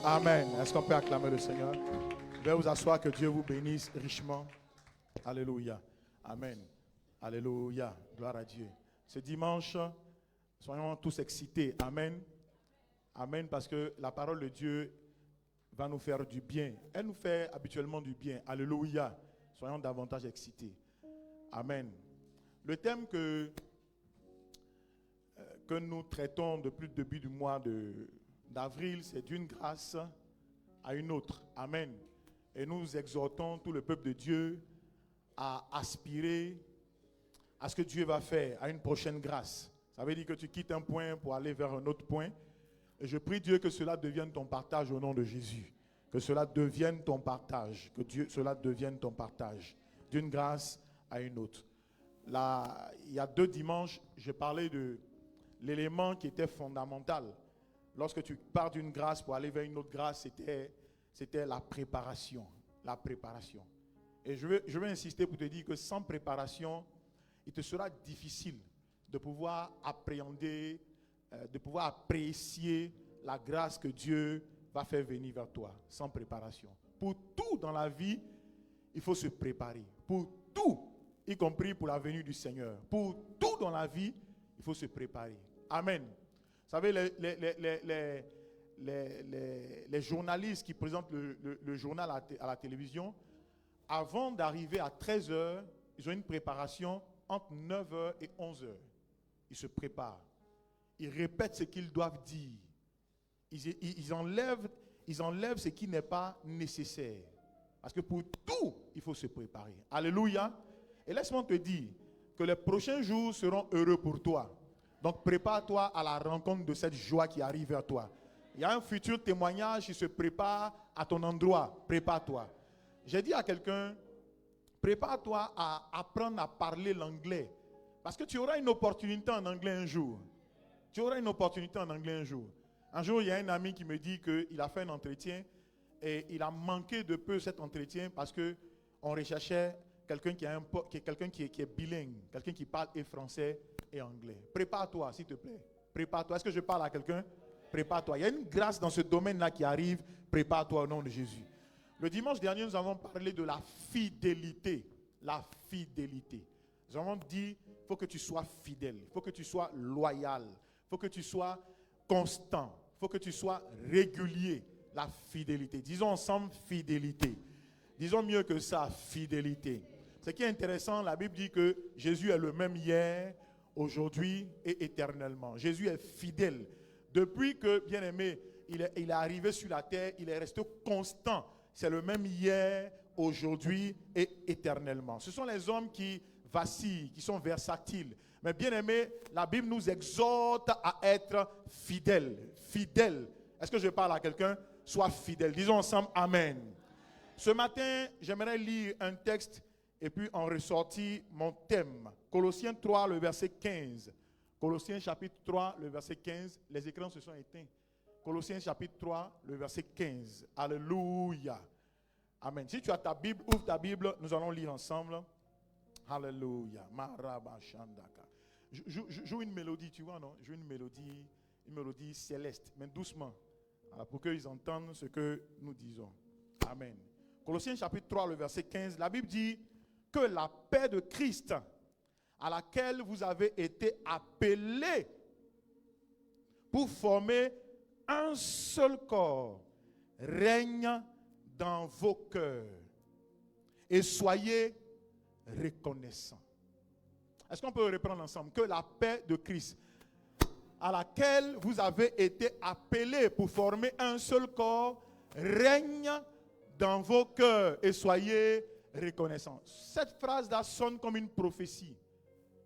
Amen. Est-ce qu'on peut acclamer le Seigneur? Veuillez vous asseoir, que Dieu vous bénisse richement. Alléluia. Amen. Alléluia. Gloire à Dieu. Ce dimanche, soyons tous excités. Amen. Amen, parce que la parole de Dieu va nous faire du bien. Elle nous fait habituellement du bien. Alléluia. Soyons davantage excités. Amen. Le thème que nous traitons depuis le début du mois d'avril, c'est d'une grâce à une autre. Amen. Et nous exhortons tout le peuple de Dieu à aspirer à ce que Dieu va faire, à une prochaine grâce. Ça veut dire que tu quittes un point pour aller vers un autre point. Et je prie Dieu que cela devienne ton partage au nom de Jésus. Que cela devienne ton partage. Que cela devienne ton partage. D'une grâce à une autre. Là, il y a 2 dimanches, j'ai parlé de l'élément qui était fondamental. Lorsque tu pars d'une grâce pour aller vers une autre grâce, c'était la préparation. La préparation. Et je vais insister pour te dire que sans préparation, il te sera difficile de pouvoir appréhender, de pouvoir apprécier la grâce que Dieu va faire venir vers toi, sans préparation. Pour tout dans la vie, il faut se préparer. Pour tout, y compris pour la venue du Seigneur. Pour tout dans la vie, il faut se préparer. Amen. Vous savez, les journalistes qui présentent le journal à la télévision, avant d'arriver à 13h, ils ont une préparation entre 9h et 11h. Ils se préparent. Ils répètent ce qu'ils doivent dire. Ils enlèvent ce qui n'est pas nécessaire. Parce que pour tout, il faut se préparer. Alléluia. Et laisse-moi te dire que les prochains jours seront heureux pour toi. Donc prépare-toi à la rencontre de cette joie qui arrive vers toi. Il y a un futur témoignage qui se prépare à ton endroit. Prépare-toi. J'ai dit à quelqu'un, prépare-toi à apprendre à parler l'anglais. Parce que tu auras une opportunité en anglais un jour. Tu auras une opportunité en anglais un jour. Un jour, il y a un ami qui me dit qu'il a fait un entretien et il a manqué de peu cet entretien parce qu'on recherchait quelqu'un qui est bilingue, quelqu'un qui parle et français et anglais. Prépare-toi, s'il te plaît. Prépare-toi. Est-ce que je parle à quelqu'un? Prépare-toi. Il y a une grâce dans ce domaine-là qui arrive. Prépare-toi au nom de Jésus. Le dimanche dernier, nous avons parlé de la fidélité. La fidélité. Nous avons dit, il faut que tu sois fidèle. Il faut que tu sois loyal. Il faut que tu sois constant. Il faut que tu sois régulier. La fidélité. Disons ensemble fidélité. Disons mieux que ça, fidélité. Ce qui est intéressant, la Bible dit que Jésus est le même hier, aujourd'hui et éternellement. Jésus est fidèle. Depuis que, bien aimé, il est arrivé sur la terre, il est resté constant. C'est le même hier, aujourd'hui et éternellement. Ce sont les hommes qui vacillent, qui sont versatiles. Mais bien aimé, la Bible nous exhorte à être fidèles. Fidèles. Est-ce que je parle à quelqu'un? Sois fidèle. Disons ensemble Amen. Ce matin, j'aimerais lire un texte et puis en ressortir mon thème. Colossiens 3, le verset 15. Colossiens chapitre 3, le verset 15. Les écrans se sont éteints. Colossiens chapitre 3, le verset 15. Alléluia. Amen. Si tu as ta Bible, ouvre ta Bible, nous allons lire ensemble. Alléluia. Joue une mélodie, tu vois, non? Joue une mélodie céleste, mais doucement, pour qu'ils entendent ce que nous disons. Amen. Colossiens chapitre 3, le verset 15, la Bible dit que la paix de Christ, à laquelle vous avez été appelés pour former un seul corps, règne dans vos cœurs et soyez reconnaissants. Est-ce qu'on peut reprendre ensemble? Que la paix de Christ, à laquelle vous avez été appelés pour former un seul corps, règne dans vos cœurs et soyez reconnaissants. Cette phrase-là sonne comme une prophétie,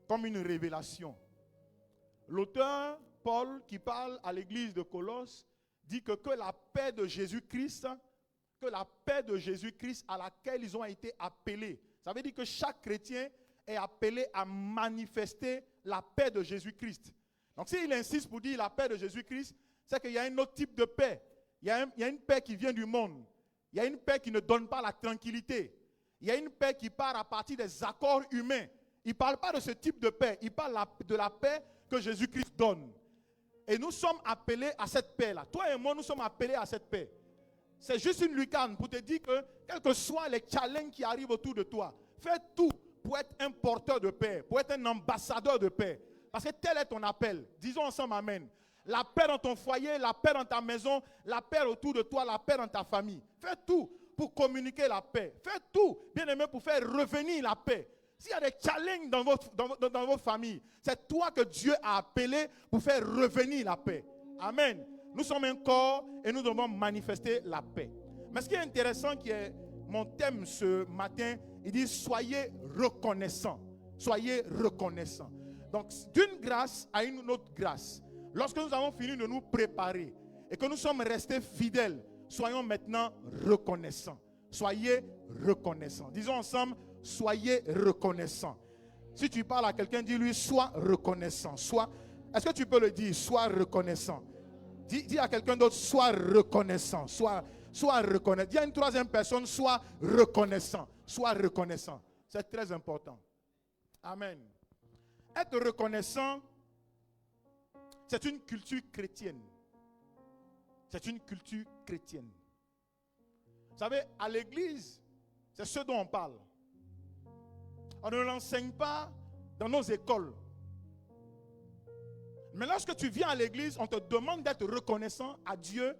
comme une révélation. L'auteur, Paul, qui parle à l'église de Colosse, dit que la paix de Jésus-Christ, à laquelle ils ont été appelés, ça veut dire que chaque chrétien est appelé à manifester la paix de Jésus-Christ. Donc s'il insiste pour dire la paix de Jésus-Christ, c'est qu'il y a un autre type de paix. Il y a une paix qui vient du monde. Il y a une paix qui ne donne pas la tranquillité. Il y a une paix qui part à partir des accords humains. Il ne parle pas de ce type de paix. Il parle de la paix que Jésus-Christ donne. Et nous sommes appelés à cette paix-là. Toi et moi, nous sommes appelés à cette paix. c'est juste une lucarne pour te dire que, quels que soient les challenges qui arrivent autour de toi, fais tout pour être un porteur de paix, pour être un ambassadeur de paix. Parce que tel est ton appel. Disons ensemble amen. La paix dans ton foyer, la paix dans ta maison, la paix autour de toi, la paix dans ta famille. Fais tout pour communiquer la paix. Fais tout, bien aimé, pour faire revenir la paix. S'il y a des challenges dans vos familles, c'est toi que Dieu a appelé pour faire revenir la paix. Amen. Nous sommes un corps et nous devons manifester la paix. Mais ce qui est intéressant, qui est mon thème ce matin, il dit soyez reconnaissants. Soyez reconnaissants. Donc d'une grâce à une autre grâce. Lorsque nous avons fini de nous préparer et que nous sommes restés fidèles, soyons maintenant reconnaissants. Soyez reconnaissants. Disons ensemble, soyez reconnaissants. Si tu parles à quelqu'un, dis-lui, sois reconnaissant. Est-ce que tu peux le dire, sois reconnaissant. Dis à quelqu'un d'autre, sois reconnaissant. Sois reconnaissant. Dis à une troisième personne, sois reconnaissant. Sois reconnaissant. C'est très important. Amen. Être reconnaissant, c'est une culture chrétienne. C'est une culture chrétienne. Vous savez, à l'église, c'est ce dont on parle. On ne l'enseigne pas dans nos écoles. Mais lorsque tu viens à l'église, on te demande d'être reconnaissant à Dieu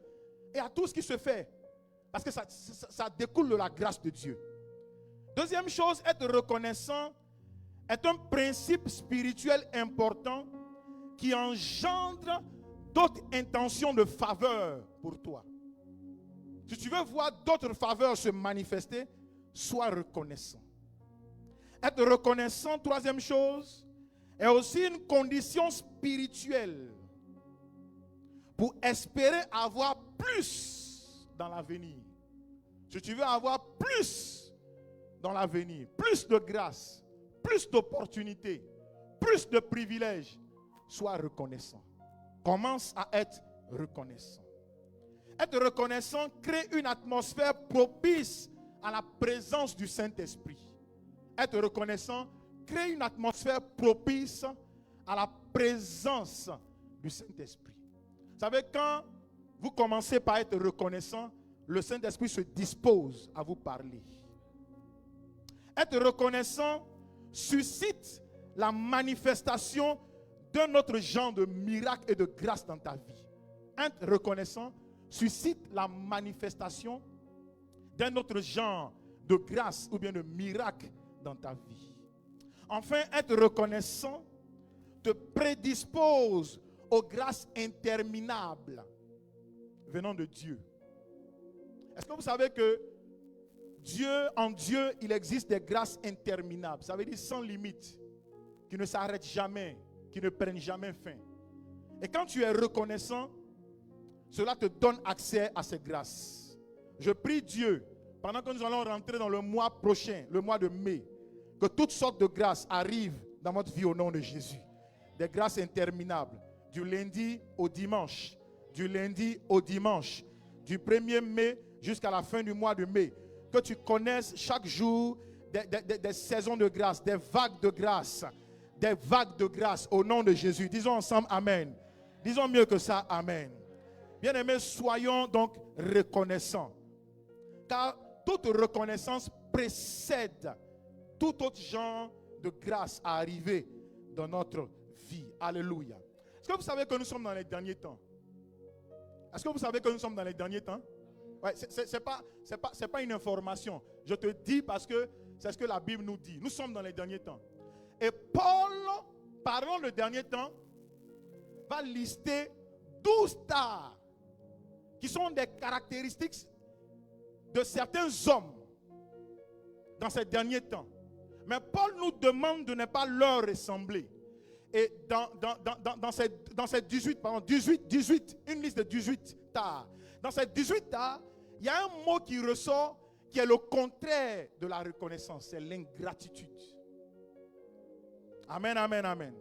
et à tout ce qui se fait. Parce que ça découle de la grâce de Dieu. Deuxième chose, être reconnaissant est un principe spirituel important qui engendre d'autres intentions de faveur pour toi. Si tu veux voir d'autres faveurs se manifester, sois reconnaissant. Être reconnaissant, troisième chose, est aussi une condition spirituelle pour espérer avoir plus dans l'avenir. Si tu veux avoir plus dans l'avenir, plus de grâce, plus d'opportunités, plus de privilèges, sois reconnaissant. Commence à être reconnaissant. Être reconnaissant crée une atmosphère propice à la présence du Saint-Esprit. Être reconnaissant crée une atmosphère propice à la présence du Saint-Esprit. Vous savez, quand vous commencez par être reconnaissant, le Saint-Esprit se dispose à vous parler. Être reconnaissant suscite la manifestation d'un autre genre de miracle et de grâce dans ta vie. Être reconnaissant suscite la manifestation d'un autre genre de grâce ou bien de miracle dans ta vie. Enfin, être reconnaissant te prédispose aux grâces interminables venant de Dieu. Est-ce que vous savez que en Dieu, il existe des grâces interminables. Ça veut dire sans limite, qui ne s'arrêtent jamais, qui ne prennent jamais fin. Et quand tu es reconnaissant, cela te donne accès à ces grâces. Je prie Dieu, pendant que nous allons rentrer dans le mois prochain, le mois de mai, que toutes sortes de grâces arrivent dans votre vie au nom de Jésus. Des grâces interminables, du lundi au dimanche, du lundi au dimanche, du 1er mai jusqu'à la fin du mois de mai. Que tu connaisses chaque jour des saisons de grâce, des vagues de grâce au nom de Jésus. Disons ensemble Amen. Disons mieux que ça, Amen. Bien-aimés, soyons donc reconnaissants. Car toute reconnaissance précède tout autre genre de grâce à arriver dans notre vie. Alléluia. Est-ce que vous savez que nous sommes dans les derniers temps? Est-ce que vous savez que nous sommes dans les derniers temps? Ouais, c'est pas une information. Je te dis parce que c'est ce que la Bible nous dit. Nous sommes dans les derniers temps. Et Paul, parlant de dernier temps, va lister 12 stars qui sont des caractéristiques de certains hommes dans ces derniers temps. Mais Paul nous demande de ne pas leur ressembler. Et dans ces 18, une liste de 18 stars. Dans ces 18 stars, il y a un mot qui ressort qui est le contraire de la reconnaissance. C'est l'ingratitude. Amen, amen, amen.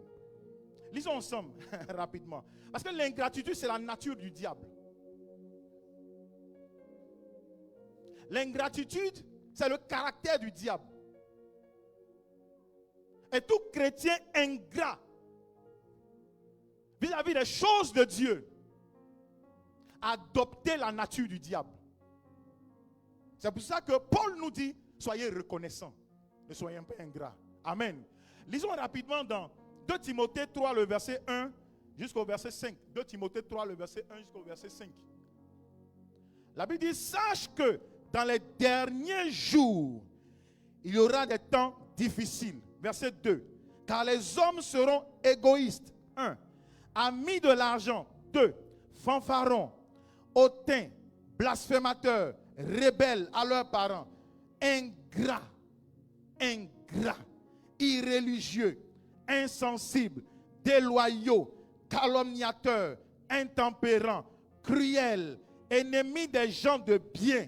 Lisons ensemble rapidement. Parce que l'ingratitude, c'est la nature du diable. L'ingratitude, c'est le caractère du diable. Et tout chrétien ingrat vis-à-vis des choses de Dieu a adopté la nature du diable. C'est pour ça que Paul nous dit, soyez reconnaissants. Ne soyez pas ingrats. Amen. Lisons rapidement dans 2 Timothée 3, le verset 1 jusqu'au verset 5. 2 Timothée 3, le verset 1 jusqu'au verset 5. La Bible dit, sache que dans les derniers jours, il y aura des temps difficiles. Verset 2. Car les hommes seront égoïstes. 1. Amis de l'argent. 2. Fanfarons, hautains, blasphémateurs, rebelles à leurs parents, ingrats, irréligieux, insensibles, déloyaux, calomniateurs, intempérants, cruels, ennemis des gens de bien,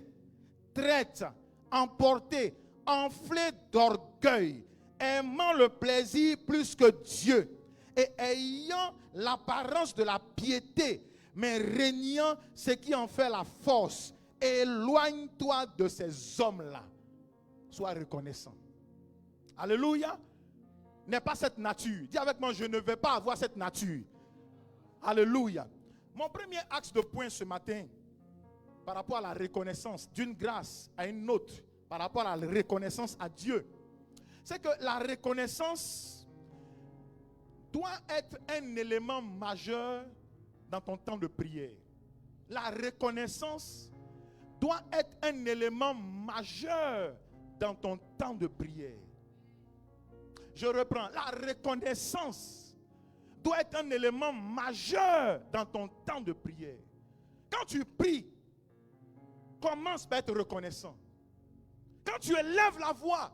traîtres, emportés, enflés d'orgueil, aimant le plaisir plus que Dieu et ayant l'apparence de la piété, mais régnant ce qui en fait la force. Éloigne-toi de ces hommes-là. Sois reconnaissant. Alléluia. N'est pas cette nature. Dis avec moi, je ne vais pas avoir cette nature. Alléluia. Mon premier axe de point ce matin, par rapport à la reconnaissance d'une grâce à une autre, par rapport à la reconnaissance à Dieu, c'est que la reconnaissance doit être un élément majeur dans ton temps de prière. La reconnaissance doit être un élément majeur dans ton temps de prière. Je reprends. La reconnaissance doit être un élément majeur dans ton temps de prière. Quand tu pries, commence par être reconnaissant. Quand tu élèves la voix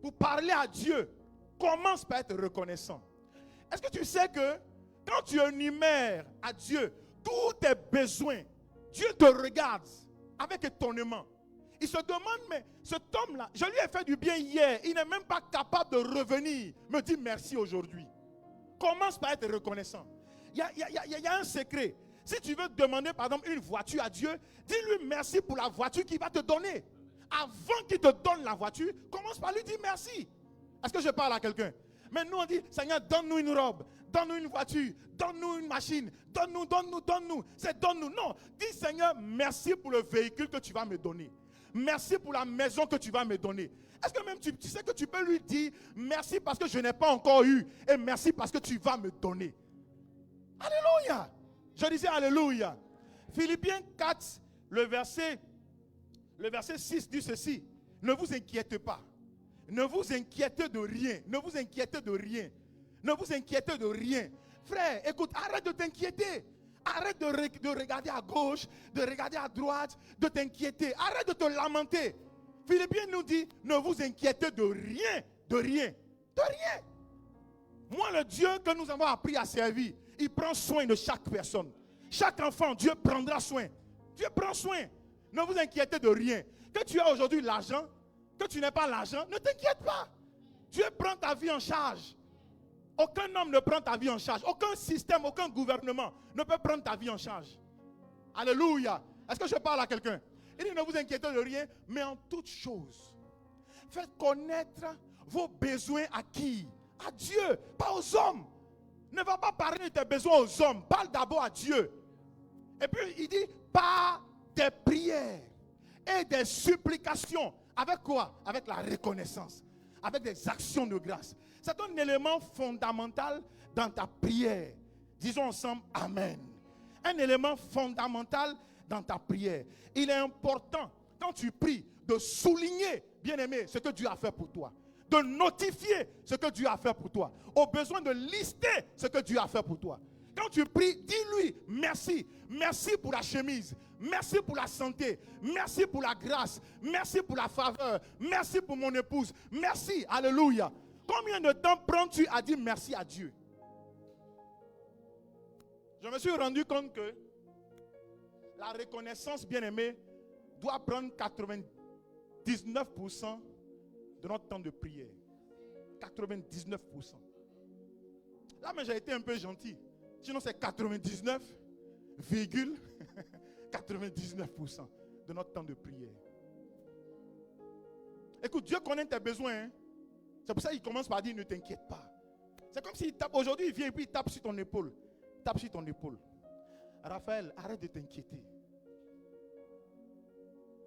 pour parler à Dieu, commence par être reconnaissant. Est-ce que tu sais que quand tu énumères à Dieu tous tes besoins, Dieu te regarde avec étonnement. Il se demande, mais cet homme-là, je lui ai fait du bien hier, il n'est même pas capable de revenir, me dire merci aujourd'hui. Commence par être reconnaissant. Il y a un secret. Si tu veux demander par exemple une voiture à Dieu, dis-lui merci pour la voiture qu'il va te donner. Avant qu'il te donne la voiture, commence par lui dire merci. Est-ce que je parle à quelqu'un? Mais nous on dit, Seigneur, donne-nous une robe, donne-nous une voiture, donne-nous une machine, donne-nous. C'est donne-nous. Non, dis Seigneur, merci pour le véhicule que tu vas me donner. Merci pour la maison que tu vas me donner. Est-ce que même tu sais que tu peux lui dire merci parce que je n'ai pas encore eu et merci parce que tu vas me donner. Alléluia. Je disais alléluia. Philippiens 4, le verset 6 dit ceci. Ne vous inquiétez pas. Ne vous inquiétez de rien. Ne vous inquiétez de rien. Ne vous inquiétez de rien. Frère, écoute, arrête de t'inquiéter. Arrête de regarder à gauche, de regarder à droite, de t'inquiéter. Arrête de te lamenter. Philippiens nous dit, ne vous inquiétez de rien. De rien. De rien. Moi, le Dieu que nous avons appris à servir, il prend soin de chaque personne. Chaque enfant, Dieu prendra soin. Dieu prend soin. Ne vous inquiétez de rien. Que tu as aujourd'hui l'argent, que tu n'aies pas l'argent, ne t'inquiète pas. Dieu prend ta vie en charge. Aucun homme ne prend ta vie en charge. Aucun système, aucun gouvernement ne peut prendre ta vie en charge. Alléluia. Est-ce que je parle à quelqu'un? Il dit ne vous inquiétez de rien, mais en toutes choses, faites connaître vos besoins à qui? À Dieu, pas aux hommes. Ne va pas parler de tes besoins aux hommes. Parle d'abord à Dieu. Et puis il dit par des prières et des supplications. Avec quoi? Avec la reconnaissance. Avec des actions de grâce. C'est un élément fondamental dans ta prière. Disons ensemble Amen. Un élément fondamental dans ta prière. Il est important, quand tu pries, de souligner, bien-aimé, ce que Dieu a fait pour toi. De notifier ce que Dieu a fait pour toi. Au besoin de lister ce que Dieu a fait pour toi. Quand tu pries, dis-lui merci. Merci pour la chemise. Merci pour la santé. Merci pour la grâce. Merci pour la faveur. Merci pour mon épouse. Merci. Alléluia. Combien de temps prends-tu à dire merci à Dieu? Je me suis rendu compte que la reconnaissance, bien-aimée, doit prendre 99% de notre temps de prière. 99%. Là, mais j'ai été un peu gentil. Sinon, c'est 99,99% de notre temps de prière. Écoute, Dieu connaît tes besoins. Hein? C'est pour ça qu'il commence par dire ne t'inquiète pas. C'est comme s'il tape. Aujourd'hui, il vient et puis il tape sur ton épaule. Tape sur ton épaule. Raphaël, arrête de t'inquiéter.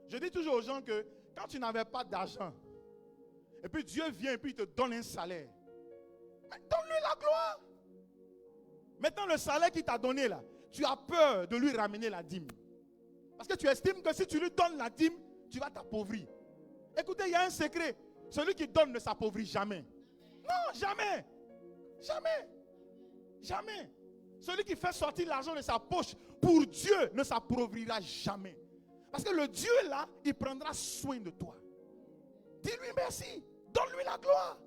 Je dis toujours aux gens que quand tu n'avais pas d'argent, et puis Dieu vient et puis il te donne un salaire, mais donne-lui la gloire. Maintenant, le salaire qu'il t'a donné là, tu as peur de lui ramener la dîme. Parce que tu estimes que si tu lui donnes la dîme, tu vas t'appauvrir. Écoutez, il y a un secret. Celui qui donne ne s'appauvrit jamais. Non, jamais. Jamais. Jamais. Celui qui fait sortir l'argent de sa poche pour Dieu ne s'appauvrira jamais. Parce que le Dieu là, il prendra soin de toi. Dis-lui merci. Donne-lui la gloire.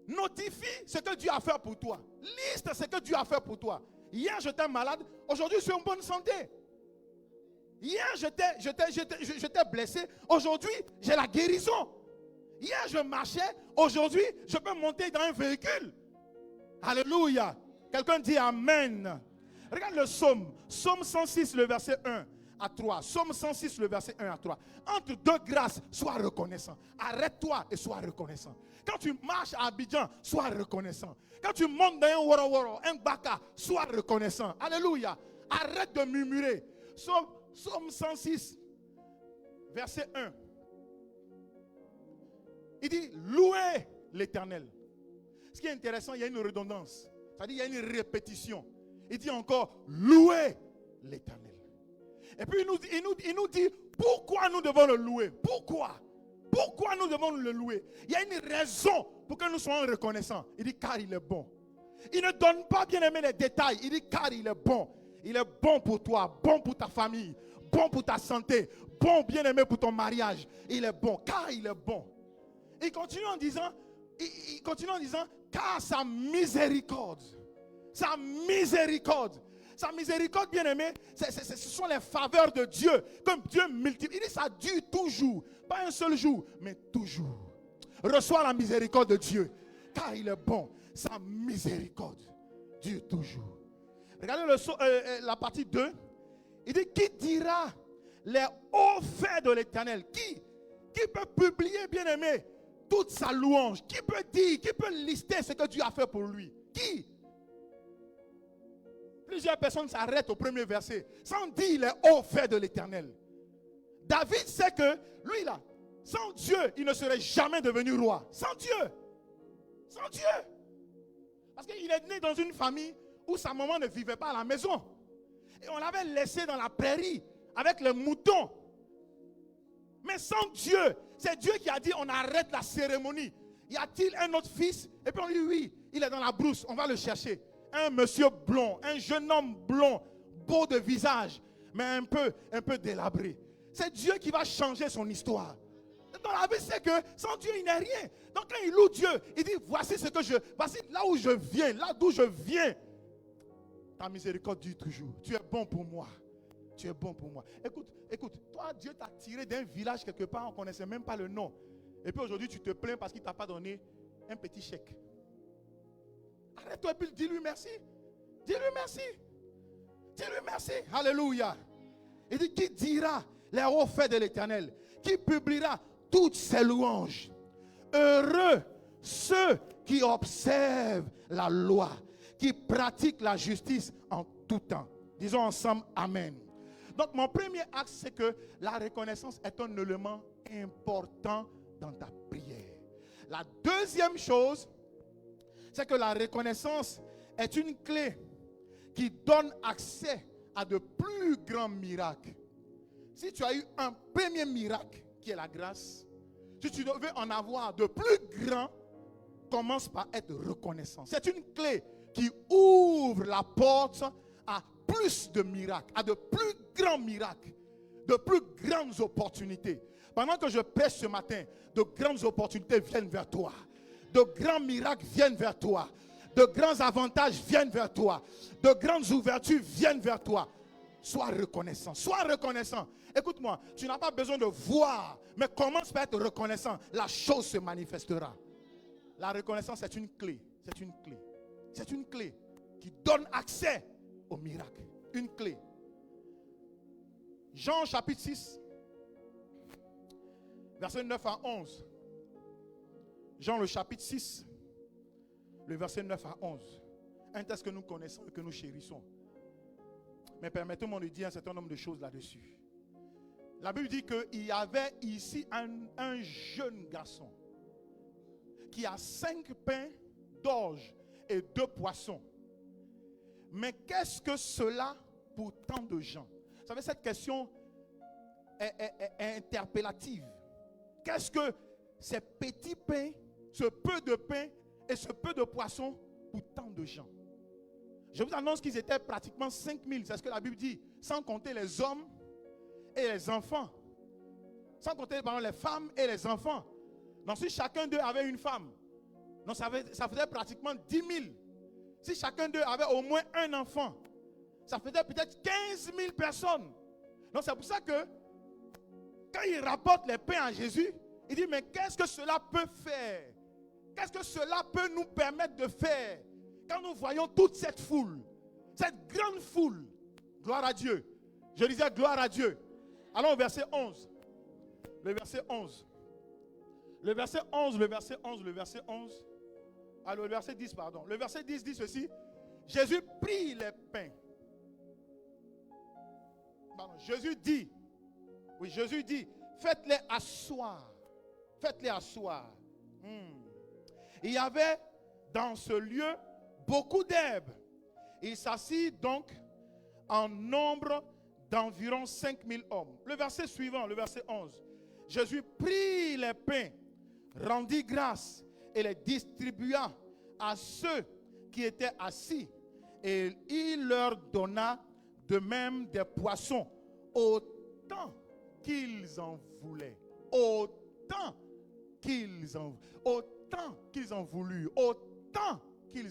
Notifie ce que Dieu a fait pour toi. Liste ce que Dieu a fait pour toi. Hier, j'étais malade. Aujourd'hui, je suis en bonne santé. Hier, j'étais blessé. Aujourd'hui, j'ai la guérison. Hier, je marchais. Aujourd'hui, je peux monter dans un véhicule. Alléluia. Quelqu'un dit Amen. Regarde le psaume. Psaume 106, le verset 1 à 3. Psaume 106, le verset 1 à 3. Entre deux grâces, sois reconnaissant. Arrête-toi et sois reconnaissant. Quand tu marches à Abidjan, sois reconnaissant. Quand tu montes dans un woro, un baka, sois reconnaissant. Alléluia. Arrête de murmurer. Psaume 106, verset 1. Il dit, louez l'Éternel. Ce qui est intéressant, il y a une redondance. C'est-à-dire, il y a une répétition. Il dit encore, louez l'Éternel. Et puis, il nous dit, pourquoi nous devons le louer? Pourquoi nous devons le louer? Il y a une raison pour que nous soyons reconnaissants. Il dit, car il est bon. Il ne donne pas, bien aimé, les détails. Il dit, car il est bon. Il est bon pour toi, bon pour ta famille, bon pour ta santé, bon, bien aimé, pour ton mariage. Il est bon, car il est bon. Il continue en disant, car sa miséricorde, sa miséricorde, bien aimé, ce sont les faveurs de Dieu, comme Dieu multiplie. Il dit, ça dure toujours, pas un seul jour, mais toujours. Reçois la miséricorde de Dieu, car il est bon, sa miséricorde dure toujours. Regardez la partie 2. Il dit, qui dira les hauts faits de l'Éternel? Qui peut publier, bien aimé, toute sa louange? Qui peut dire, qui peut lister ce que Dieu a fait pour lui? Qui? Plusieurs personnes s'arrêtent au premier verset sans dire les hauts faits de l'Éternel. David sait que lui là, sans Dieu, il ne serait jamais devenu roi. Sans Dieu. Sans Dieu. Parce qu'il est né dans une famille où sa maman ne vivait pas à la maison. Et on l'avait laissé dans la prairie avec les moutons. Mais sans Dieu, c'est Dieu qui a dit on arrête la cérémonie. Y a-t-il un autre fils? Et puis on dit oui, il est dans la brousse, on va le chercher. Un monsieur blond, un jeune homme blond, beau de visage, mais un peu délabré. C'est Dieu qui va changer son histoire. Dans la vie, c'est que sans Dieu, il n'est rien. Donc quand il loue Dieu, il dit voici là où je viens, là d'où je viens. Ta miséricorde dure toujours. Tu es bon pour moi. Tu es bon pour moi. Écoute, toi, Dieu t'a tiré d'un village quelque part, on ne connaissait même pas le nom. Et puis aujourd'hui, tu te plains parce qu'il ne t'a pas donné un petit chèque. Arrête-toi et puis dis-lui merci. Dis-lui merci. Dis-lui merci. Alléluia. Il dit, qui dira les hauts faits de l'Éternel? Qui publiera toutes ses louanges? Heureux ceux qui observent la loi, qui pratiquent la justice en tout temps. Disons ensemble Amen. Donc mon premier axe, c'est que la reconnaissance est un élément important dans ta prière. La deuxième chose, c'est que la reconnaissance est une clé qui donne accès à de plus grands miracles. Si tu as eu un premier miracle qui est la grâce, si tu veux en avoir de plus grands, commence par être reconnaissant. C'est une clé qui ouvre la porte à plus de miracles, à de plus grands miracles, de plus grandes opportunités. Pendant que je prêche ce matin, de grandes opportunités viennent vers toi. De grands miracles viennent vers toi. De grands avantages viennent vers toi. De grandes ouvertures viennent vers toi. Sois reconnaissant. Sois reconnaissant. Écoute-moi, tu n'as pas besoin de voir, mais commence par être reconnaissant. La chose se manifestera. La reconnaissance, c'est une clé. C'est une clé. C'est une clé qui donne accès au miracle. Une clé. Jean chapitre 6, verset 9 à 11. Jean le chapitre 6, le verset 9 à 11. Un texte que nous connaissons et que nous chérissons. Mais permettez-moi de dire un certain nombre de choses là-dessus. La Bible dit qu'il y avait ici un jeune garçon qui a 5 pains d'orge et 2 poissons. Mais qu'est-ce que cela pour tant de gens? Vous savez, cette question est interpellative. Qu'est-ce que ces petits pains, ce peu de pain et ce peu de poissons pour tant de gens? Je vous annonce qu'ils étaient pratiquement 5000, c'est ce que la Bible dit, sans compter les hommes et les enfants. Sans compter les femmes et les enfants. Donc si chacun d'eux avait une femme, donc ça faisait pratiquement 10 000. Si chacun d'eux avait au moins un enfant, ça faisait peut-être 15 000 personnes. Donc c'est pour ça que quand il rapporte les pains à Jésus, il dit, mais qu'est-ce que cela peut faire? Qu'est-ce que cela peut nous permettre de faire? Quand nous voyons toute cette foule, cette grande foule, gloire à Dieu. Je disais gloire à Dieu. Allons au verset 11. Le verset 11. Le verset 11, le verset 11, le verset 11. Alors le verset 10, pardon. Le verset 10 dit ceci. Jésus prit les pains. Pardon, Jésus dit, faites-les asseoir. Faites-les asseoir. Il y avait dans ce lieu beaucoup d'herbes. Il s'assit donc en nombre d'environ 5000 hommes. Le verset suivant, le verset 11. Jésus prit les pains, rendit grâce et les distribua à ceux qui étaient assis. Et il leur donna de même des poissons, autant qu'ils en voulaient. Autant qu'ils en voulurent. Autant qu'ils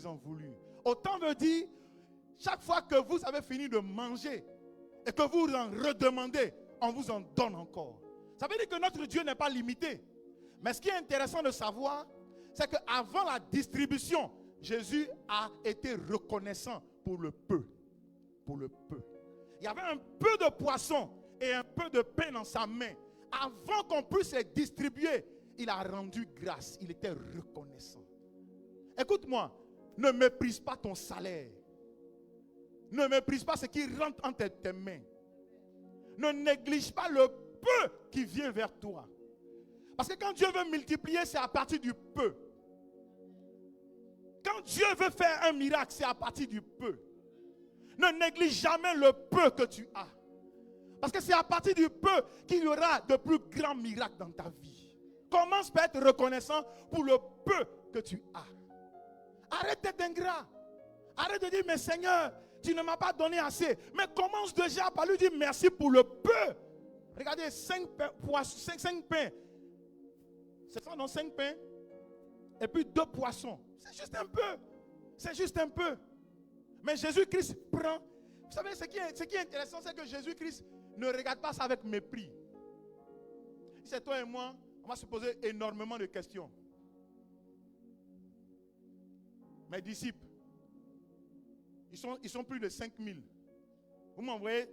en voulurent. Autant veut dire, chaque fois que vous avez fini de manger et que vous en redemandez, on vous en donne encore. Ça veut dire que notre Dieu n'est pas limité. Mais ce qui est intéressant de savoir, c'est qu'avant la distribution, Jésus a été reconnaissant pour le peu. Pour le peu. Il y avait un peu de poisson et un peu de pain dans sa main. Avant qu'on puisse les distribuer, il a rendu grâce. Il était reconnaissant. Écoute-moi, ne méprise pas ton salaire. Ne méprise pas ce qui rentre entre tes mains. Ne néglige pas le peu qui vient vers toi. Parce que quand Dieu veut multiplier, c'est à partir du peu. Quand Dieu veut faire un miracle, c'est à partir du peu. Ne néglige jamais le peu que tu as. Parce que c'est à partir du peu qu'il y aura de plus grands miracles dans ta vie. Commence par être reconnaissant pour le peu que tu as. Arrête d'être ingrat. Arrête de dire, mais Seigneur, tu ne m'as pas donné assez. Mais commence déjà par lui dire merci pour le peu. Regardez, 5 pains. C'est ça, non? 5 pains. Et puis 2 poissons. C'est juste un peu. C'est juste un peu. Mais Jésus-Christ prend. Vous savez, ce qui est intéressant, c'est que Jésus-Christ ne regarde pas ça avec mépris. C'est toi et moi, on va se poser énormément de questions. Mes disciples, ils sont plus de 5000. Vous m'envoyez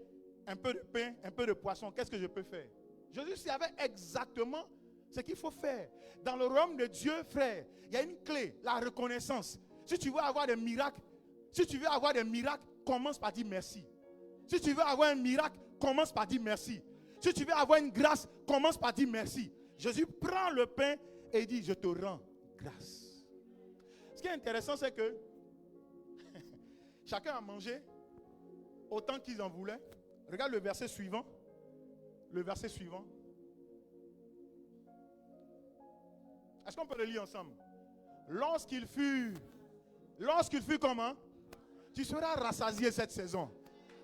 un peu de pain, un peu de poisson, qu'est-ce que je peux faire? Jésus savait exactement ce qu'il faut faire. Dans le royaume de Dieu, frère, il y a une clé, la reconnaissance. Si tu veux avoir des miracles, commence par dire merci. Si tu veux avoir un miracle, commence par dire merci. Si tu veux avoir une grâce, commence par dire merci. Jésus prend le pain et dit, je te rends grâce. Ce qui est intéressant, c'est que chacun a mangé autant qu'ils en voulaient. Regarde le verset suivant. Le verset suivant. Est-ce qu'on peut le lire ensemble? Lorsqu'il fut comment? Tu seras rassasié cette saison.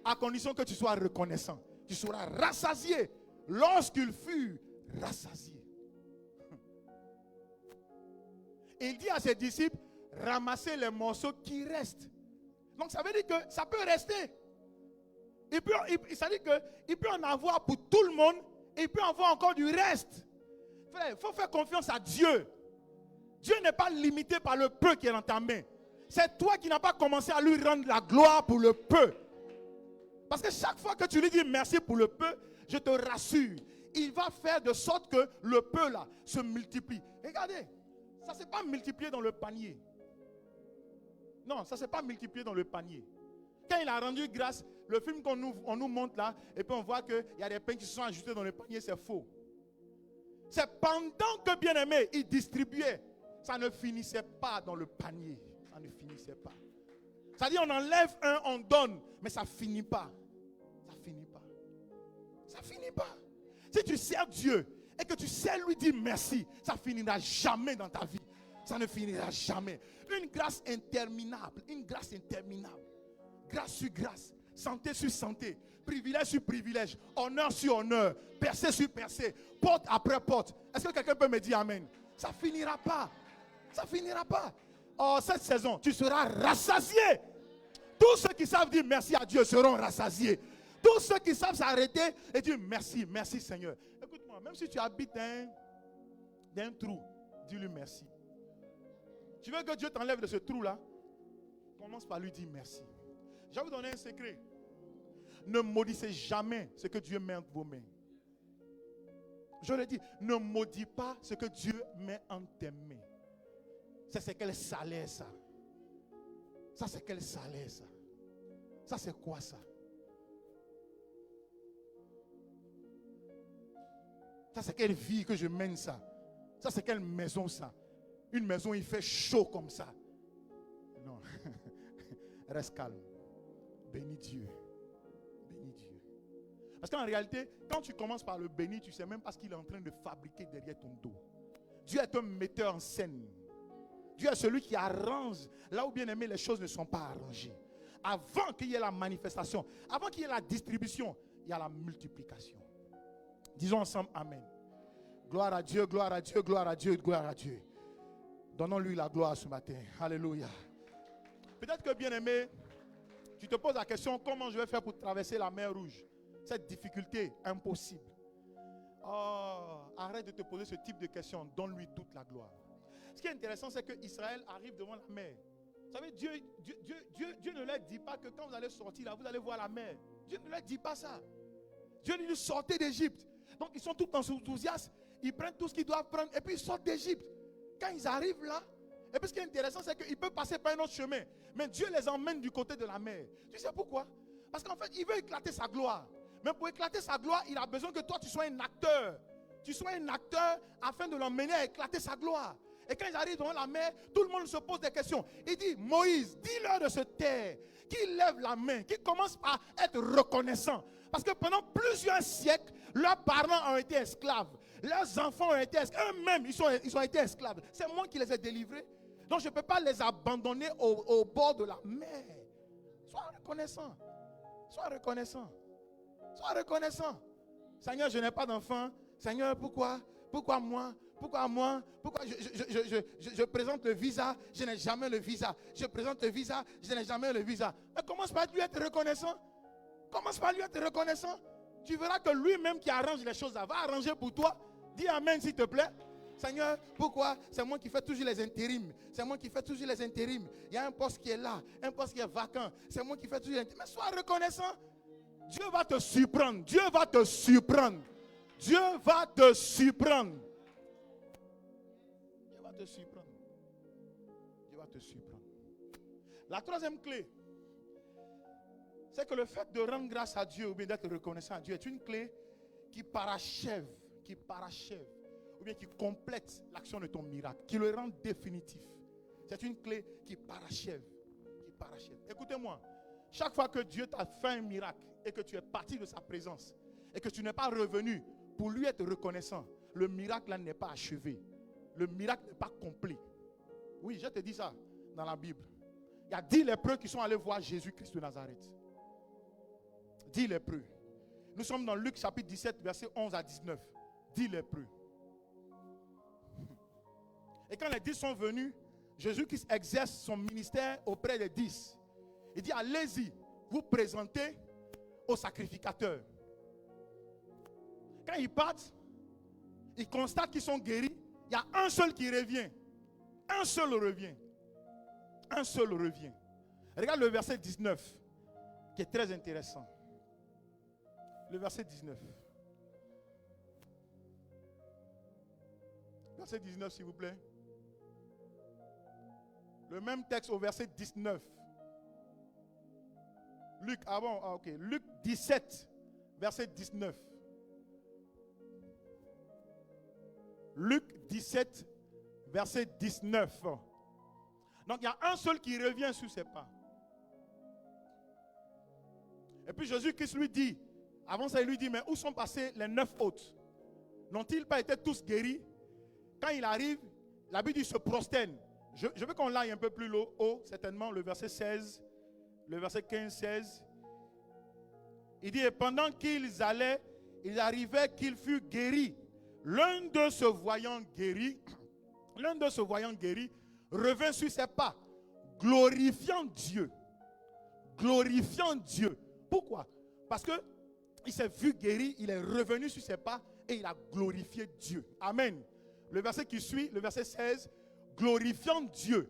À condition que tu sois reconnaissant. Tu seras rassasié lorsqu'il fut rassasié. Il dit à ses disciples, ramassez les morceaux qui restent. Donc ça veut dire que ça peut rester. Ça veut dire qu'il peut en avoir pour tout le monde et il peut en avoir encore du reste. Frère, il faut faire confiance à Dieu. Dieu n'est pas limité par le peu qui est dans ta main. C'est toi qui n'as pas commencé à lui rendre la gloire pour le peu. Parce que chaque fois que tu lui dis merci pour le peu, je te rassure, il va faire de sorte que le peu là se multiplie. Regardez, ça ne s'est pas multiplié dans le panier. Non, ça ne s'est pas multiplié dans le panier. Quand il a rendu grâce, Le film on nous montre là, et puis on voit qu'il y a des pains qui se sont ajoutés dans le panier, c'est faux. C'est pendant que bien-aimé, il distribuait. Ça ne finissait pas dans le panier. Ça ne finissait pas. C'est-à-dire on enlève un, on donne, mais ça ne finit pas. Ça ne finit pas. Ça ne finit pas. Si tu sers Dieu et que tu sais lui dire merci, ça ne finira jamais dans ta vie. Ça ne finira jamais. Une grâce interminable. Une grâce interminable. Grâce sur grâce. Santé sur santé. Privilège sur privilège. Honneur sur honneur. Percée sur percée. Porte après porte. Est-ce que quelqu'un peut me dire amen? Ça ne finira pas. Ça ne finira pas. Oh, cette saison, tu seras rassasié. Tous ceux qui savent dire merci à Dieu seront rassasiés. Tous ceux qui savent s'arrêter et dire merci, merci Seigneur. Écoute-moi, même si tu habites dans un trou, dis-lui merci. Tu veux que Dieu t'enlève de ce trou-là? Commence par lui dire merci. Je vais vous donner un secret. Ne maudissez jamais ce que Dieu met entre vos mains. Je le dis, ne maudis pas ce que Dieu met entre tes mains. Ça, c'est quel salaire ça? Ça, c'est quel salaire ça? Ça, c'est quoi ça? Ça, c'est quelle vie que je mène ça? Ça, c'est quelle maison ça? Une maison, il fait chaud comme ça. Non. Reste calme. Bénis Dieu. Bénis Dieu. Parce qu'en réalité, quand tu commences par le bénir, tu ne sais même pas ce qu'il est en train de fabriquer derrière ton dos. Dieu est un metteur en scène. Dieu est celui qui arrange là où bien aimé les choses ne sont pas arrangées. Avant qu'il y ait la manifestation, avant qu'il y ait la distribution, il y a la multiplication. Disons ensemble amen. Gloire à Dieu, gloire à Dieu, gloire à Dieu, gloire à Dieu. Donnons-lui la gloire ce matin. Alléluia. Peut-être que bien aimé, tu te poses la question, comment je vais faire pour traverser la mer Rouge? Cette difficulté impossible. Oh, arrête de te poser ce type de questions. Donne-lui toute la gloire. Ce qui est intéressant, c'est que Israël arrive devant la mer. Vous savez, Dieu ne leur dit pas que quand vous allez sortir là, vous allez voir la mer. Dieu ne leur dit pas ça. Dieu dit, sortez d'Égypte. Donc ils sont tout enthousiastes. Ils prennent tout ce qu'ils doivent prendre et puis ils sortent d'Égypte. Quand ils arrivent là, et puis ce qui est intéressant, c'est qu'ils peuvent passer par un autre chemin. Mais Dieu les emmène du côté de la mer. Tu sais pourquoi? Parce qu'en fait, il veut éclater sa gloire. Mais pour éclater sa gloire, il a besoin que toi, tu sois un acteur. Tu sois un acteur afin de l'emmener à éclater sa gloire. Et quand ils arrivent devant la mer, tout le monde se pose des questions. Il dit, Moïse, dis-leur de se taire. Qu'ils lèvent la main, qu'ils commencent à être reconnaissants. Parce que pendant plusieurs siècles, leurs parents ont été esclaves. Leurs enfants ont été esclaves. Eux-mêmes, ils ont été esclaves. C'est moi qui les ai délivrés. Donc je ne peux pas les abandonner au bord de la mer. Sois reconnaissant. Sois reconnaissant. Sois reconnaissant. Seigneur, je n'ai pas d'enfant. Seigneur, pourquoi? Pourquoi moi? Pourquoi moi? Pourquoi je présente le visa, je n'ai jamais le visa. Je présente le visa, je n'ai jamais le visa. Mais commence par lui être reconnaissant. Commence par lui être reconnaissant. Tu verras que lui-même qui arrange les choses, va arranger pour toi. Dis amen s'il te plaît. Seigneur, pourquoi? C'est moi qui fais toujours les intérims. C'est moi qui fais toujours les intérims. Il y a un poste qui est là, un poste qui est vacant. C'est moi qui fais toujours les intérims. Mais sois reconnaissant. Dieu va te surprendre. Dieu va te surprendre. Dieu va te surprendre. Dieu va te surprendre. Dieu va te surprendre. La troisième clé, c'est que le fait de rendre grâce à Dieu ou bien d'être reconnaissant à Dieu est une clé qui parachève, ou bien qui complète l'action de ton miracle, qui le rend définitif. C'est une clé qui parachève, Écoutez-moi, chaque fois que Dieu t'a fait un miracle et que tu es parti de sa présence et que tu n'es pas revenu pour lui être reconnaissant, le miracle là n'est pas achevé. Le miracle n'est pas complet. Oui, je te dis ça dans la Bible. Il y a 10 lépreux qui sont allés voir Jésus-Christ de Nazareth. 10 lépreux. Nous sommes dans Luc chapitre 17, versets 11 à 19. 10 lépreux. Et quand les 10 sont venus, Jésus-Christ exerce son ministère auprès des 10. Il dit, allez-y, vous présentez au sacrificateur. Quand ils partent, ils constatent qu'ils sont guéris. Il y a un seul qui revient. Un seul revient. Un seul revient. Regarde le verset 19, qui est très intéressant. Le verset 19. Verset 19, s'il vous plaît. Le même texte au verset 19. Luc, ah bon, ah, ok. Luc 17, verset 19. Luc 17, verset 19. Donc il y a un seul qui revient sur ses pas. Et puis Jésus-Christ lui dit, avant ça il lui dit, mais où sont passés les 9 autres? N'ont-ils pas été tous guéris? Quand il arrive, la Bible dit se prosterne. Je veux qu'on l'aille un peu plus haut, certainement, le verset 16, le verset 15-16. Il dit, et pendant qu'ils allaient, il arrivait qu'il fut guéri. L'un d'eux se voyant guéri, revint sur ses pas, glorifiant Dieu. Glorifiant Dieu. Pourquoi? Parce que il s'est vu guéri, il est revenu sur ses pas et il a glorifié Dieu. Amen. Le verset qui suit, le verset 16, glorifiant Dieu.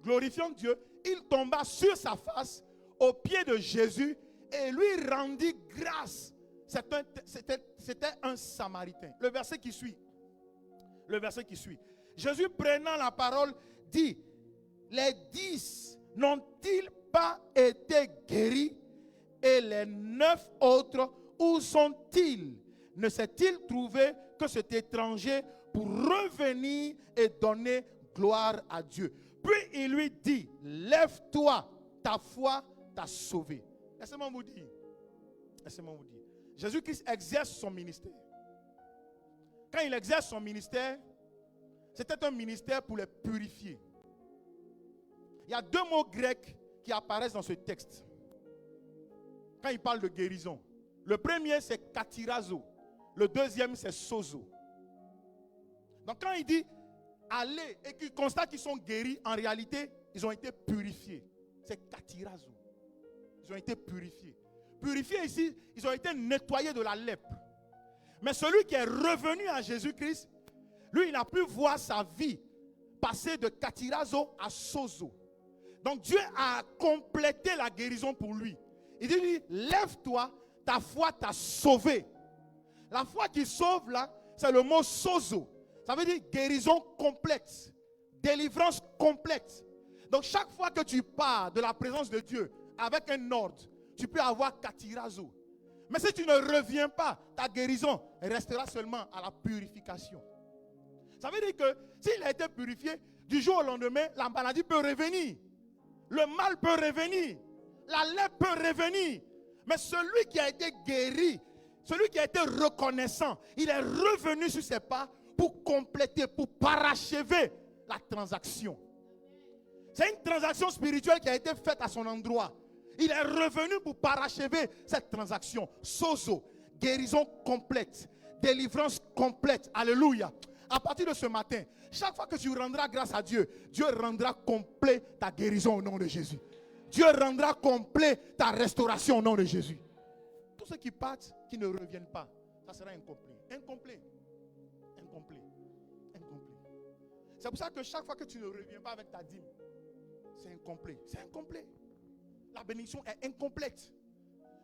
Glorifiant Dieu, il tomba sur sa face aux pieds de Jésus et lui rendit grâce. C'était un Samaritain. Le verset qui suit. Jésus prenant la parole dit, les 10 n'ont-ils pas été guéris? Et les 9 autres, où sont-ils? Ne s'est-il trouvé que cet étranger pour revenir et donner gloire à Dieu? Puis il lui dit, lève-toi, ta foi t'a sauvé. Laissez-moi vous dire. Jésus-Christ exerce son ministère. Quand il exerce son ministère, c'était un ministère pour les purifier. Il y a 2 mots grecs qui apparaissent dans ce texte. Quand il parle de guérison. Le premier, c'est katirazo. Le deuxième, c'est sozo. Donc quand il dit aller et qu'il constate qu'ils sont guéris, en réalité, ils ont été purifiés. C'est katirazo. Ils ont été purifiés. Purifiés ici, ils ont été nettoyés de la lèpre. Mais celui qui est revenu à Jésus-Christ, lui, il a pu voir sa vie passer de katirazo à sozo. Donc Dieu a complété la guérison pour lui. Il dit, lève-toi, ta foi t'a sauvé. La foi qui sauve là, c'est le mot sozo. Ça veut dire guérison complète, délivrance complète. Donc chaque fois que tu pars de la présence de Dieu avec un ordre, tu peux avoir katirazo. Mais si tu ne reviens pas, ta guérison restera seulement à la purification. Ça veut dire que s'il a été purifié, du jour au lendemain, la maladie peut revenir. Le mal peut revenir. La lèpre peut revenir. Mais celui qui a été guéri, celui qui a été reconnaissant, il est revenu sur ses pas pour compléter, pour parachever la transaction. C'est une transaction spirituelle qui a été faite à son endroit. Il est revenu pour parachever cette transaction. Sozo, guérison complète, délivrance complète. Alléluia. À partir de ce matin, chaque fois que tu rendras grâce à Dieu, Dieu rendra complet ta guérison au nom de Jésus. Dieu rendra complet ta restauration au nom de Jésus. Tous ceux qui partent, qui ne reviennent pas, ça sera incomplet. Incomplet. C'est pour ça que chaque fois que tu ne reviens pas avec ta dîme, c'est incomplet. C'est incomplet. La bénédiction est incomplète.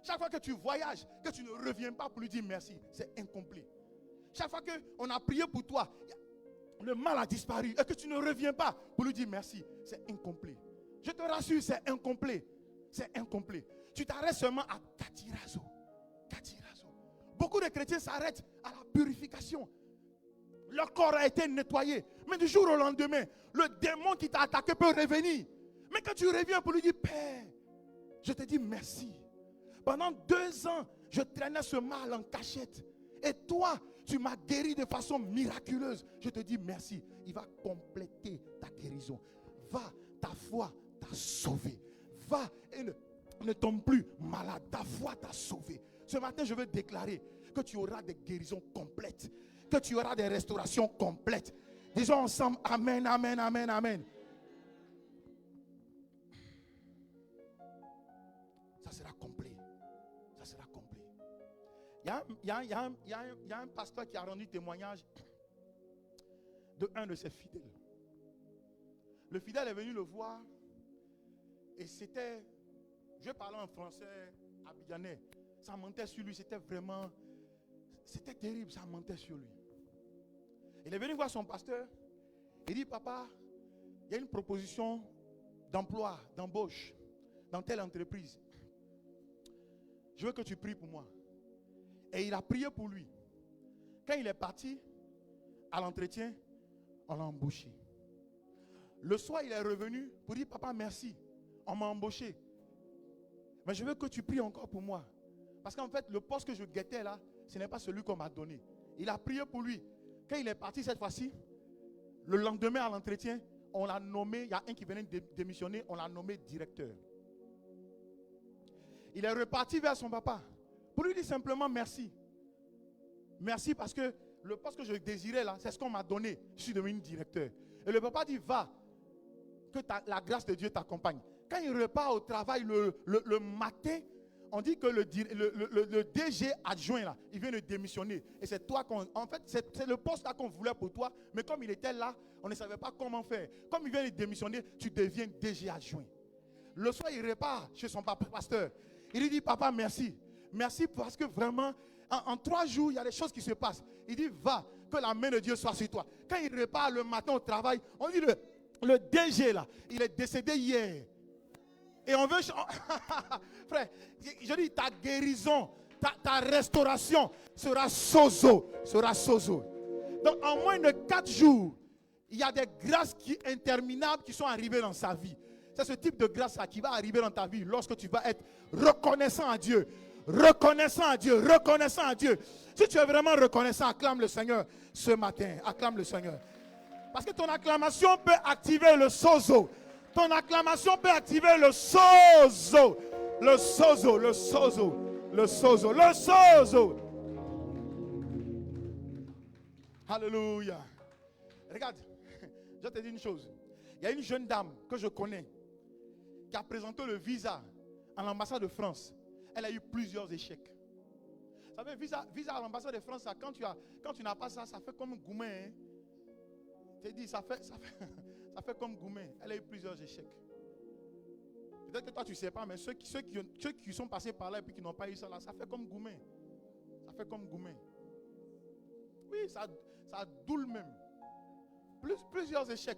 Chaque fois que tu voyages, que tu ne reviens pas pour lui dire merci, c'est incomplet. Chaque fois qu'on a prié pour toi, le mal a disparu et que tu ne reviens pas pour lui dire merci, c'est incomplet. Je te rassure, c'est incomplet. C'est incomplet. Tu t'arrêtes seulement à katirazo. Katirazo. Beaucoup de chrétiens s'arrêtent à la purification. Leur corps a été nettoyé. Mais du jour au lendemain, le démon qui t'a attaqué peut revenir. Mais quand tu reviens pour lui dire, Père, je te dis merci. Pendant 2 ans, je traînais ce mal en cachette. Et toi, tu m'as guéri de façon miraculeuse. Je te dis merci. Il va compléter ta guérison. Va, ta foi t'a sauvé. Va et ne tombe plus malade. Ta foi t'a sauvé. Ce matin, je veux déclarer que tu auras des guérisons complètes. Que tu auras des restaurations complètes. Disons ensemble, amen, amen, amen, amen. Ça sera complet. Ça sera complet. Il y a un pasteur qui a rendu témoignage de un de ses fidèles. Le fidèle est venu le voir et c'était, je parlais en français abidjanais, ça montait sur lui, c'était terrible, ça montait sur lui. Il est venu voir son pasteur, il dit, papa, il y a une proposition d'emploi, d'embauche dans telle entreprise. Je veux que tu pries pour moi. Et il a prié pour lui. Quand il est parti à l'entretien, on l'a embauché. Le soir, il est revenu pour dire, papa, merci, on m'a embauché. Mais je veux que tu pries encore pour moi. Parce qu'en fait, le poste que je guettais là, ce n'est pas celui qu'on m'a donné. Il a prié pour lui. Quand il est parti cette fois-ci, le lendemain à l'entretien, on l'a nommé, il y a un qui venait de démissionner, on l'a nommé directeur. Il est reparti vers son papa pour lui dire simplement merci. Merci parce que le poste que je désirais là, c'est ce qu'on m'a donné. Je suis devenu directeur. Et le papa dit, va, que la grâce de Dieu t'accompagne. Quand il repart au travail le matin, on dit que le DG adjoint là, il vient de démissionner. Et c'est toi en fait, c'est le poste là qu'on voulait pour toi. Mais comme il était là, on ne savait pas comment faire. Comme il vient de démissionner, tu deviens DG adjoint. Le soir, il repart chez son papa pasteur. Il lui dit, papa, merci. Merci parce que vraiment, en 3 jours, il y a des choses qui se passent. Il dit, va, que la main de Dieu soit sur toi. Quand il repart le matin au travail, on dit, le DG là, il est décédé hier. Et on veut... Frère, je dis, ta guérison, ta restauration sera sozo. Sera sozo. Donc, en moins de 4 jours, il y a des grâces interminables qui sont arrivées dans sa vie. C'est ce type de grâce-là qui va arriver dans ta vie lorsque tu vas être reconnaissant à Dieu. Reconnaissant à Dieu. Reconnaissant à Dieu. Si tu es vraiment reconnaissant, acclame le Seigneur ce matin. Acclame le Seigneur. Parce que ton acclamation peut activer le sozo. Ton acclamation peut activer le sozo. Le sozo, le sozo, le sozo, le sozo. Alléluia. Regarde, je te dis une chose. Il y a une jeune dame que je connais qui a présenté le visa à l'ambassade de France. Elle a eu plusieurs échecs. Vous savez, visa à l'ambassade de France, quand tu n'as pas ça, ça fait comme Goumen. Hein? Je te dis, ça fait comme Goumen. Elle a eu plusieurs échecs. Peut-être que toi tu ne sais pas, mais ceux qui sont passés par là et puis qui n'ont pas eu ça là, ça fait comme Goumen. Ça fait comme Goumen. Oui, ça doule même. Plusieurs échecs.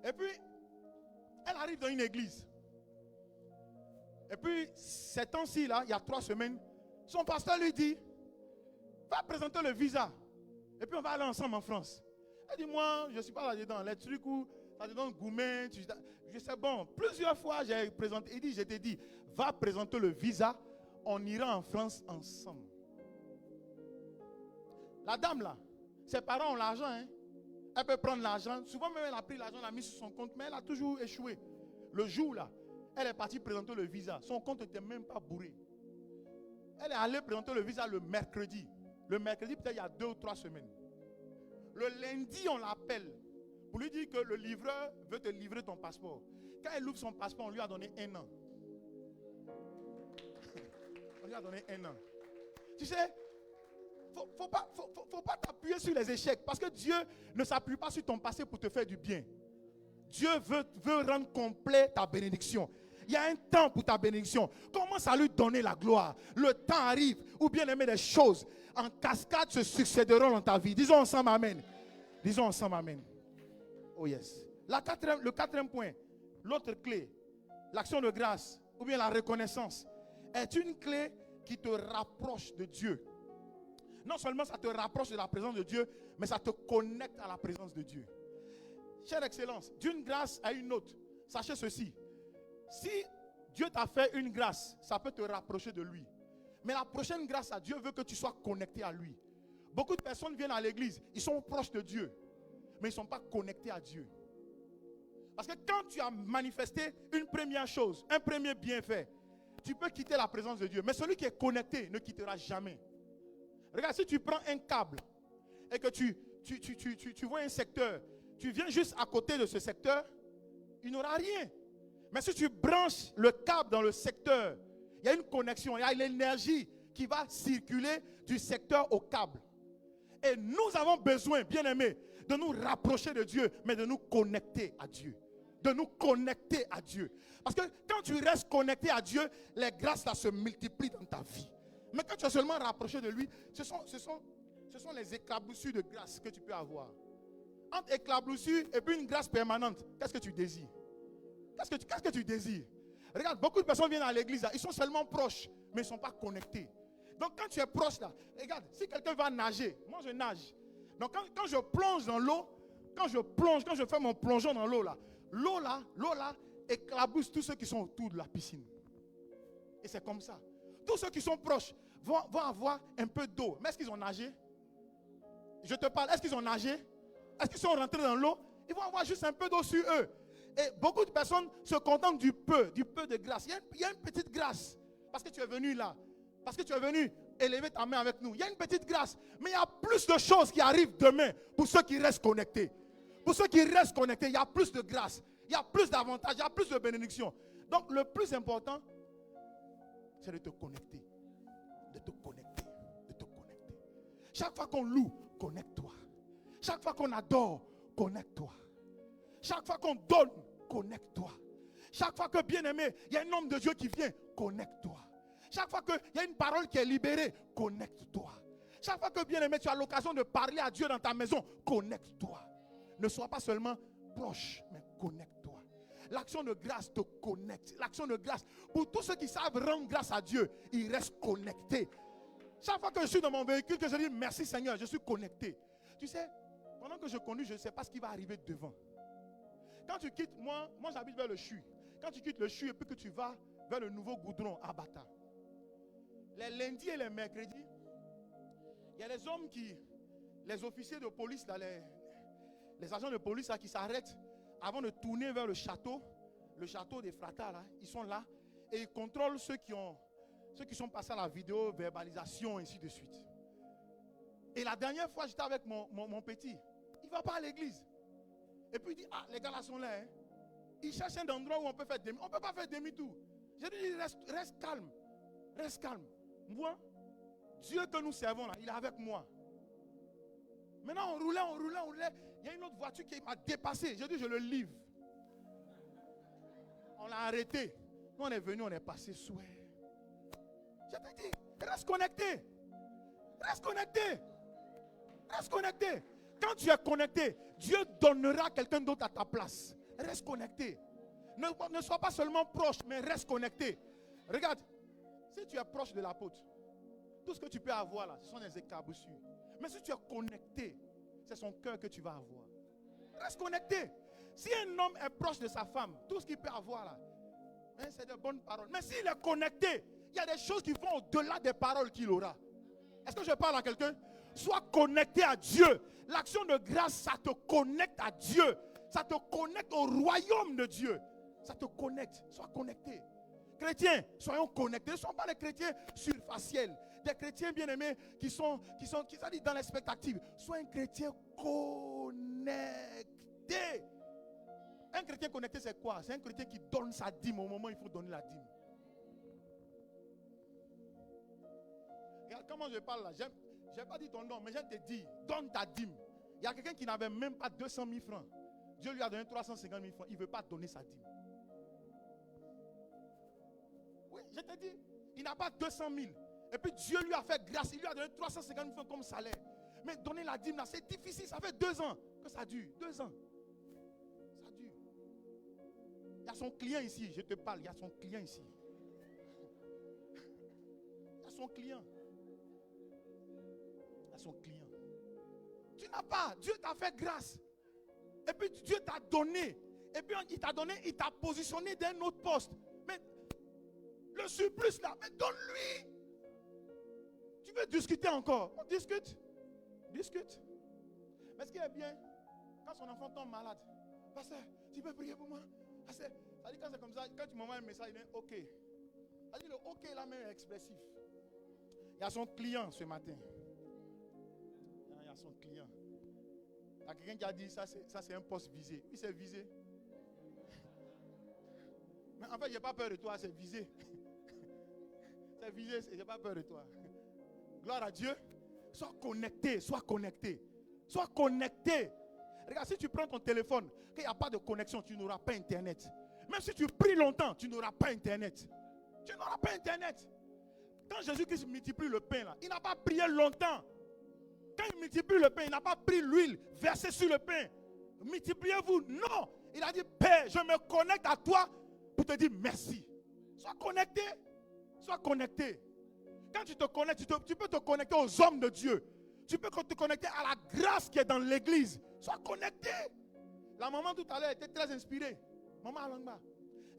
Et puis, elle arrive dans une église. Et puis, ces temps-ci là, il y a 3 semaines, son pasteur lui dit, va présenter le visa. Et puis on va aller ensemble en France. Elle dit, moi, je ne suis pas là-dedans. Les trucs où ça te donne Goumen, je sais bon. Plusieurs fois, j'ai présenté. Il dit, je t'ai dit, va présenter le visa. On ira en France ensemble. La dame là, ses parents ont l'argent. Hein? Elle peut prendre l'argent. Souvent même, elle a pris l'argent, elle l'a mis sur son compte, mais elle a toujours échoué. Le jour là, elle est partie présenter le visa. Son compte n'était même pas bourré. Elle est allée présenter le visa le mercredi. Le mercredi, peut-être il y a 2 ou 3 semaines. Le lundi, on l'appelle pour lui dire que le livreur veut te livrer ton passeport. Quand elle ouvre son passeport, on lui a donné 1 an. On lui a donné 1 an. Tu sais, faut pas t'appuyer sur les échecs. Parce que Dieu ne s'appuie pas sur ton passé pour te faire du bien. Dieu veut rendre complet ta bénédiction. Il y a un temps pour ta bénédiction. Commence à lui donner la gloire. Le temps arrive où bien aimer des choses en cascade se succéderont dans ta vie. Disons ensemble amen. Disons ensemble amen. Oh yes. Le 4e point, l'autre clé, l'action de grâce ou bien la reconnaissance est une clé qui te rapproche de Dieu. Non seulement ça te rapproche de la présence de Dieu, mais ça te connecte à la présence de Dieu. Chère Excellence, d'une grâce à une autre, sachez ceci. Si Dieu t'a fait une grâce, ça peut te rapprocher de lui. Mais la prochaine grâce à Dieu veut que tu sois connecté à lui. Beaucoup de personnes viennent à l'église, ils sont proches de Dieu, mais ils ne sont pas connectés à Dieu. Parce que quand tu as manifesté une première chose, un premier bienfait, tu peux quitter la présence de Dieu. Mais celui qui est connecté ne quittera jamais. Regarde, si tu prends un câble et que tu vois un secteur, tu viens juste à côté de ce secteur, il n'aura rien. Mais si tu branches le câble dans le secteur, il y a une connexion, il y a l'énergie qui va circuler du secteur au câble. Et nous avons besoin, bien aimés, de nous rapprocher de Dieu, mais de nous connecter à Dieu. De nous connecter à Dieu. Parce que quand tu restes connecté à Dieu, les grâces là se multiplient dans ta vie. Mais quand tu es seulement rapproché de lui, ce sont les éclaboussures de grâce que tu peux avoir. entre éclaboussure et puis une grâce permanente, qu'est-ce que tu désires? Qu'est-ce que tu désires? Regarde, beaucoup de personnes viennent à l'église, là, ils sont seulement proches, mais ils ne sont pas connectés. Donc quand tu es proche là, regarde, si quelqu'un va nager, moi je nage. Donc quand je plonge dans l'eau, quand je fais mon plongeon dans l'eau là éclabousse tous ceux qui sont autour de la piscine. Et c'est comme ça. Tous ceux qui sont proches vont avoir un peu d'eau. Mais est-ce qu'ils ont nagé? Je te parle, est-ce qu'ils ont nagé? Est-ce qu'ils sont rentrés dans l'eau? Ils vont avoir juste un peu d'eau sur eux. Et beaucoup de personnes se contentent du peu de grâce. Il y a une petite grâce. Parce que tu es venu là. Parce que tu es venu élever ta main avec nous. Il y a une petite grâce. Mais il y a plus de choses qui arrivent demain pour ceux qui restent connectés. Pour ceux qui restent connectés, il y a plus de grâce. Il y a plus d'avantages. Il y a plus de bénédictions. Donc le plus important, c'est de te connecter. De te connecter. De te connecter. Chaque fois qu'on loue, connecte-toi. Chaque fois qu'on adore, connecte-toi. Chaque fois qu'on donne, connecte-toi. Chaque fois que, bien-aimé, il y a un homme de Dieu qui vient, connecte-toi. Chaque fois qu'il y a une parole qui est libérée, connecte-toi. Chaque fois que, bien-aimé, tu as l'occasion de parler à Dieu dans ta maison, connecte-toi. Ne sois pas seulement proche, mais connecte-toi. L'action de grâce te connecte. L'action de grâce, pour tous ceux qui savent rendre grâce à Dieu, ils restent connectés. Chaque fois que je suis dans mon véhicule, que je dis merci Seigneur, je suis connecté. Tu sais, pendant que je conduis, je ne sais pas ce qui va arriver devant. Quand tu quittes, moi j'habite vers le CHU. Quand tu quittes le CHU et puis que tu vas vers le nouveau goudron à Bata, les lundis et les mercredis, il y a les hommes les officiers de police, là, les agents de police là, qui s'arrêtent avant de tourner vers le château des Fratas, là, ils sont là et ils contrôlent ceux qui sont passés à la vidéo, verbalisation, ainsi de suite. Et la dernière fois, j'étais avec mon petit, il ne va pas à l'église. Et puis il dit, les gars là sont là. Hein. Ils cherchent un endroit où on peut faire demi. On ne peut pas faire demi-tour. J'ai dit, reste calme. Reste calme. Moi, Dieu que nous servons là, il est avec moi. Maintenant, on roulait. Il y a une autre voiture qui m'a dépassé. J'ai dit, je le livre. On l'a arrêté. Nous, on est venu, on est passé sous. Je te dis, reste connecté. Reste connecté. Reste connecté. Quand tu es connecté, Dieu donnera quelqu'un d'autre à ta place. Reste connecté. Ne sois pas seulement proche, mais reste connecté. Regarde, si tu es proche de l'apôtre, tout ce que tu peux avoir là, ce sont des éclaboussures. Mais si tu es connecté, c'est son cœur que tu vas avoir. Reste connecté. Si un homme est proche de sa femme, tout ce qu'il peut avoir là, c'est de bonnes paroles. Mais s'il est connecté, il y a des choses qui vont au-delà des paroles qu'il aura. Est-ce que je parle à quelqu'un? Sois connecté à Dieu. L'action de grâce, ça te connecte à Dieu. Ça te connecte au royaume de Dieu. Ça te connecte. Sois connecté. Chrétiens, soyons connectés. Ne soyons pas des chrétiens surfaciels. Des chrétiens bien-aimés qui sont dans l'expectative. Sois un chrétien connecté. Un chrétien connecté, c'est quoi? C'est un chrétien qui donne sa dîme au moment où il faut donner la dîme. Regarde comment je parle là. Je n'ai pas dit ton nom, mais je te dis, donne ta dîme. Il y a quelqu'un qui n'avait même pas 200 000 francs. Dieu lui a donné 350 000 francs. Il ne veut pas donner sa dîme. Oui, je te dis, il n'a pas 200 000. Et puis Dieu lui a fait grâce. Il lui a donné 350 000 francs comme salaire. Mais donner la dîme là, c'est difficile. Ça fait 2 ans que ça dure. 2 ans. Ça dure. Il y a son client ici. Je te parle. Il y a son client ici. Il y a son client. Son client. Tu n'as pas. Dieu t'a fait grâce. Et puis Dieu t'a donné. Et puis il t'a donné, il t'a positionné d'un autre poste. Mais le surplus là, mais donne-lui. Tu veux discuter encore? On discute. Discute. Mais ce qui est bien, quand son enfant tombe malade, pasteur, tu peux prier pour moi? Ça dit quand c'est comme ça, quand tu m'envoies un message, il dit OK. Ça dit le OK là même est expressif. Il y a son client ce matin. Son client. Il y a quelqu'un qui a dit ça c'est un poste visé. Oui, c'est visé. Mais en fait, j'ai pas peur de toi, c'est visé. C'est visé, j'ai pas peur de toi. Gloire à Dieu. Sois connecté, sois connecté. Sois connecté. Regarde, si tu prends ton téléphone, qu'il n'y a pas de connexion, tu n'auras pas Internet. Même si tu pries longtemps, tu n'auras pas Internet. Tu n'auras pas Internet. Quand Jésus-Christ multiplie le pain, là, il n'a pas prié longtemps. Quand il multiplie le pain, il n'a pas pris l'huile versée sur le pain. multipliez-vous. Non. Il a dit, Père, je me connecte à toi pour te dire merci. Sois connecté. Sois connecté. Quand tu te connectes, tu peux te connecter aux hommes de Dieu. Tu peux te connecter à la grâce qui est dans l'église. Sois connecté. La maman tout à l'heure était très inspirée. Maman Alangba.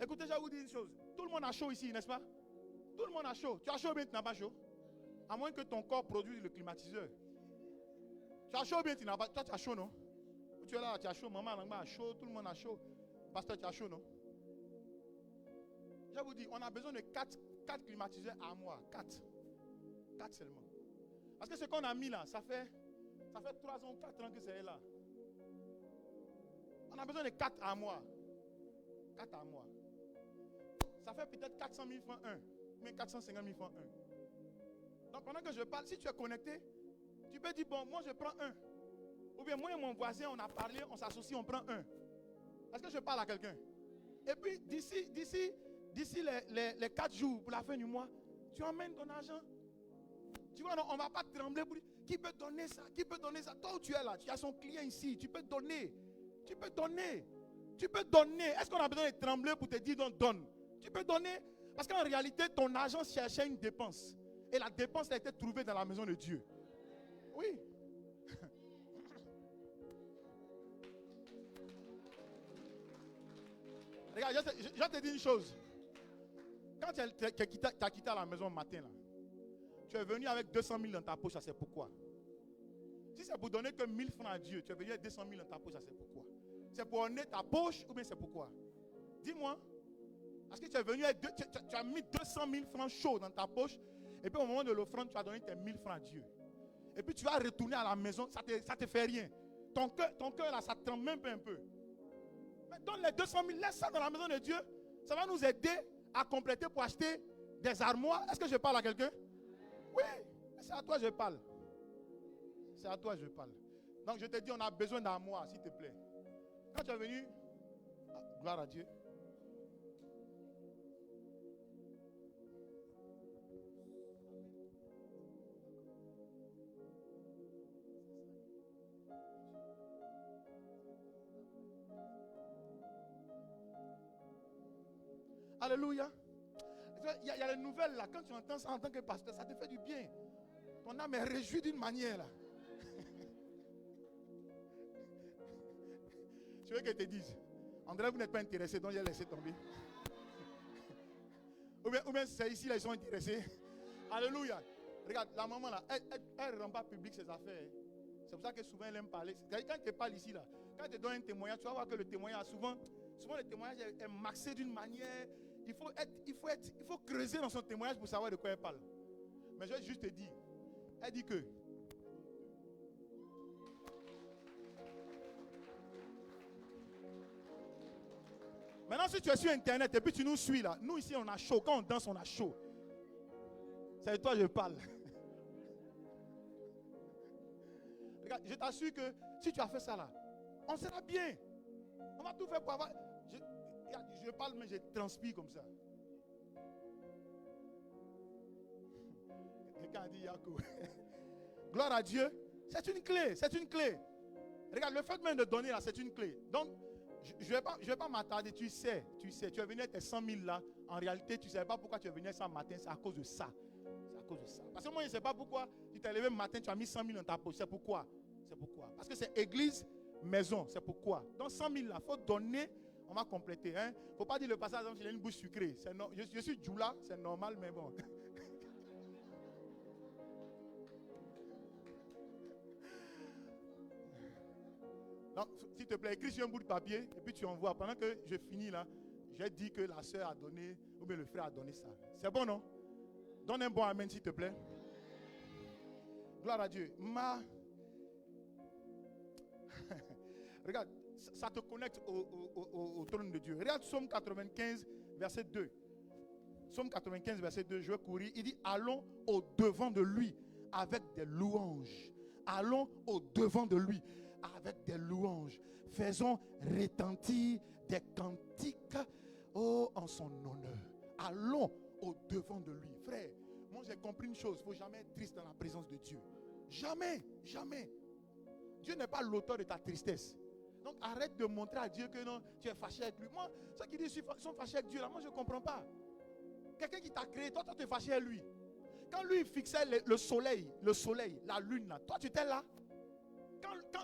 Écoutez, je vais vous dire une chose. Tout le monde a chaud ici, n'est-ce pas? Tout le monde a chaud. Tu as chaud ou bien tu n'as pas chaud? À moins que ton corps produise le climatiseur. Tu as chaud ou bien tu n'as pas. Toi, tu as chaud, non? Tu es là, tu as chaud. Maman Alangba a chaud. Tout le monde a chaud. Pasteur, tu as chaud, non? Je vous dis, on a besoin de 4 climatiseurs à moi. 4 seulement. Parce que ce qu'on a mis là, ça fait 3 ans, 4 ans que c'est là. On a besoin de 4 à moi. 4 à moi. Ça fait peut-être 400 000 francs 1. Mais 450 000 francs 1. Donc pendant que je parle, si tu es connecté, tu peux dire, bon, moi je prends 1. Ou bien moi et mon voisin, on a parlé, on s'associe, on prend 1. Est-ce que je parle à quelqu'un? Et puis d'ici les 4 jours pour la fin du mois, tu emmènes ton argent. Tu vois, non, on ne va pas trembler pour dire, qui peut donner ça? Qui peut donner ça? Toi où tu es là, tu as son client ici, tu peux donner. Tu peux donner. Tu peux donner. Est-ce qu'on a besoin de trembler pour te dire, donc donne? Tu peux donner. Parce qu'en réalité, ton argent cherchait une dépense. Et la dépense a été trouvée dans la maison de Dieu. Oui. Regarde, je te dis une chose. Quand tu as quitté à la maison le matin, là, tu es venu avec 200 000 dans ta poche, ça c'est pourquoi? Si c'est pour donner que 1000 francs à Dieu, tu es venu avec 200 000 dans ta poche, ça c'est pourquoi? C'est pour orner ta poche ou bien c'est pourquoi? Dis-moi. Parce que tu es venu avec tu as mis 200 000 francs chauds dans ta poche, et puis au moment de l'offrande, tu as donné tes 1000 francs à Dieu. Et puis tu vas retourner à la maison, ça te fait rien. Ton cœur là, ça te tremble même pas un peu. Mais donne les 200 000, laisse ça dans la maison de Dieu. Ça va nous aider à compléter pour acheter des armoires. Est-ce que je parle à quelqu'un? Oui, c'est à toi que je parle. C'est à toi que je parle. Donc je te dis, on a besoin d'armoires, s'il te plaît. Quand tu es venu, gloire à Dieu. Alléluia. Il y a les nouvelles là. Quand tu entends ça en tant que pasteur, ça te fait du bien. Ton âme est réjouie d'une manière là. Tu veux qu'elle te dise, André, vous n'êtes pas intéressé, donc j'ai laissé tomber. Ou bien c'est ici là, ils sont intéressés. Alléluia. Regarde, la maman là, elle ne rend pas public ses affaires. C'est pour ça que souvent elle aime parler. Quand tu parles ici là, quand tu donnes un témoignage, tu vas voir que le témoignage, souvent le témoignage est maxé d'une manière. Il faut creuser dans son témoignage pour savoir de quoi elle parle. Mais je vais juste te dire, elle dit que maintenant, si tu es sur Internet et puis tu nous suis là, nous ici on a chaud. Quand on danse, on a chaud. C'est de toi que je parle. Regarde, je t'assure que si tu as fait ça là, on sera bien. On va tout faire pour avoir. Je parle, mais je transpire comme ça. Quelqu'un a dit Yako. Gloire à Dieu. C'est une clé. C'est une clé. Regarde, le fait même de donner là, c'est une clé. Donc, je ne vais pas m'attarder. Tu sais. Tu es venu avec tes 100 000 là. En réalité, tu ne savais pas pourquoi tu es venu ça matin. C'est à cause de ça. C'est à cause de ça. Parce que moi, je ne sais pas pourquoi tu t'es levé le matin, tu as mis 100 000 dans ta poche. C'est pourquoi. C'est pourquoi. Parce que c'est église, maison. C'est pourquoi. Donc, 100 000 là, il faut donner. On va compléter. Il ne faut pas dire le passage, il a une bouche sucrée. Je suis Djoula, c'est normal, mais bon. Donc, s'il te plaît, écris sur un bout de papier et puis tu envoies. Pendant que je finis là, j'ai dit que la soeur a donné, ou bien le frère a donné ça. C'est bon, non? Donne un bon amen, s'il te plaît. Gloire à Dieu. Regarde, ça te connecte au trône de Dieu. Regarde Psaume 95, verset 2. Psaume 95, verset 2, je vais courir. Il dit, allons au devant de lui avec des louanges. Allons au devant de lui avec des louanges. Faisons retentir des cantiques en son honneur. Allons au devant de lui. Frère, moi j'ai compris une chose, il ne faut jamais être triste dans la présence de Dieu. Jamais, jamais. Dieu n'est pas l'auteur de ta tristesse. Donc arrête de montrer à Dieu que non, tu es fâché avec lui. Moi, ceux qui disent qu'ils sont fâchés avec Dieu, là, moi je ne comprends pas. Quelqu'un qui t'a créé, toi tu es fâché avec lui. Quand lui il fixait le soleil, la lune, là, toi tu étais là.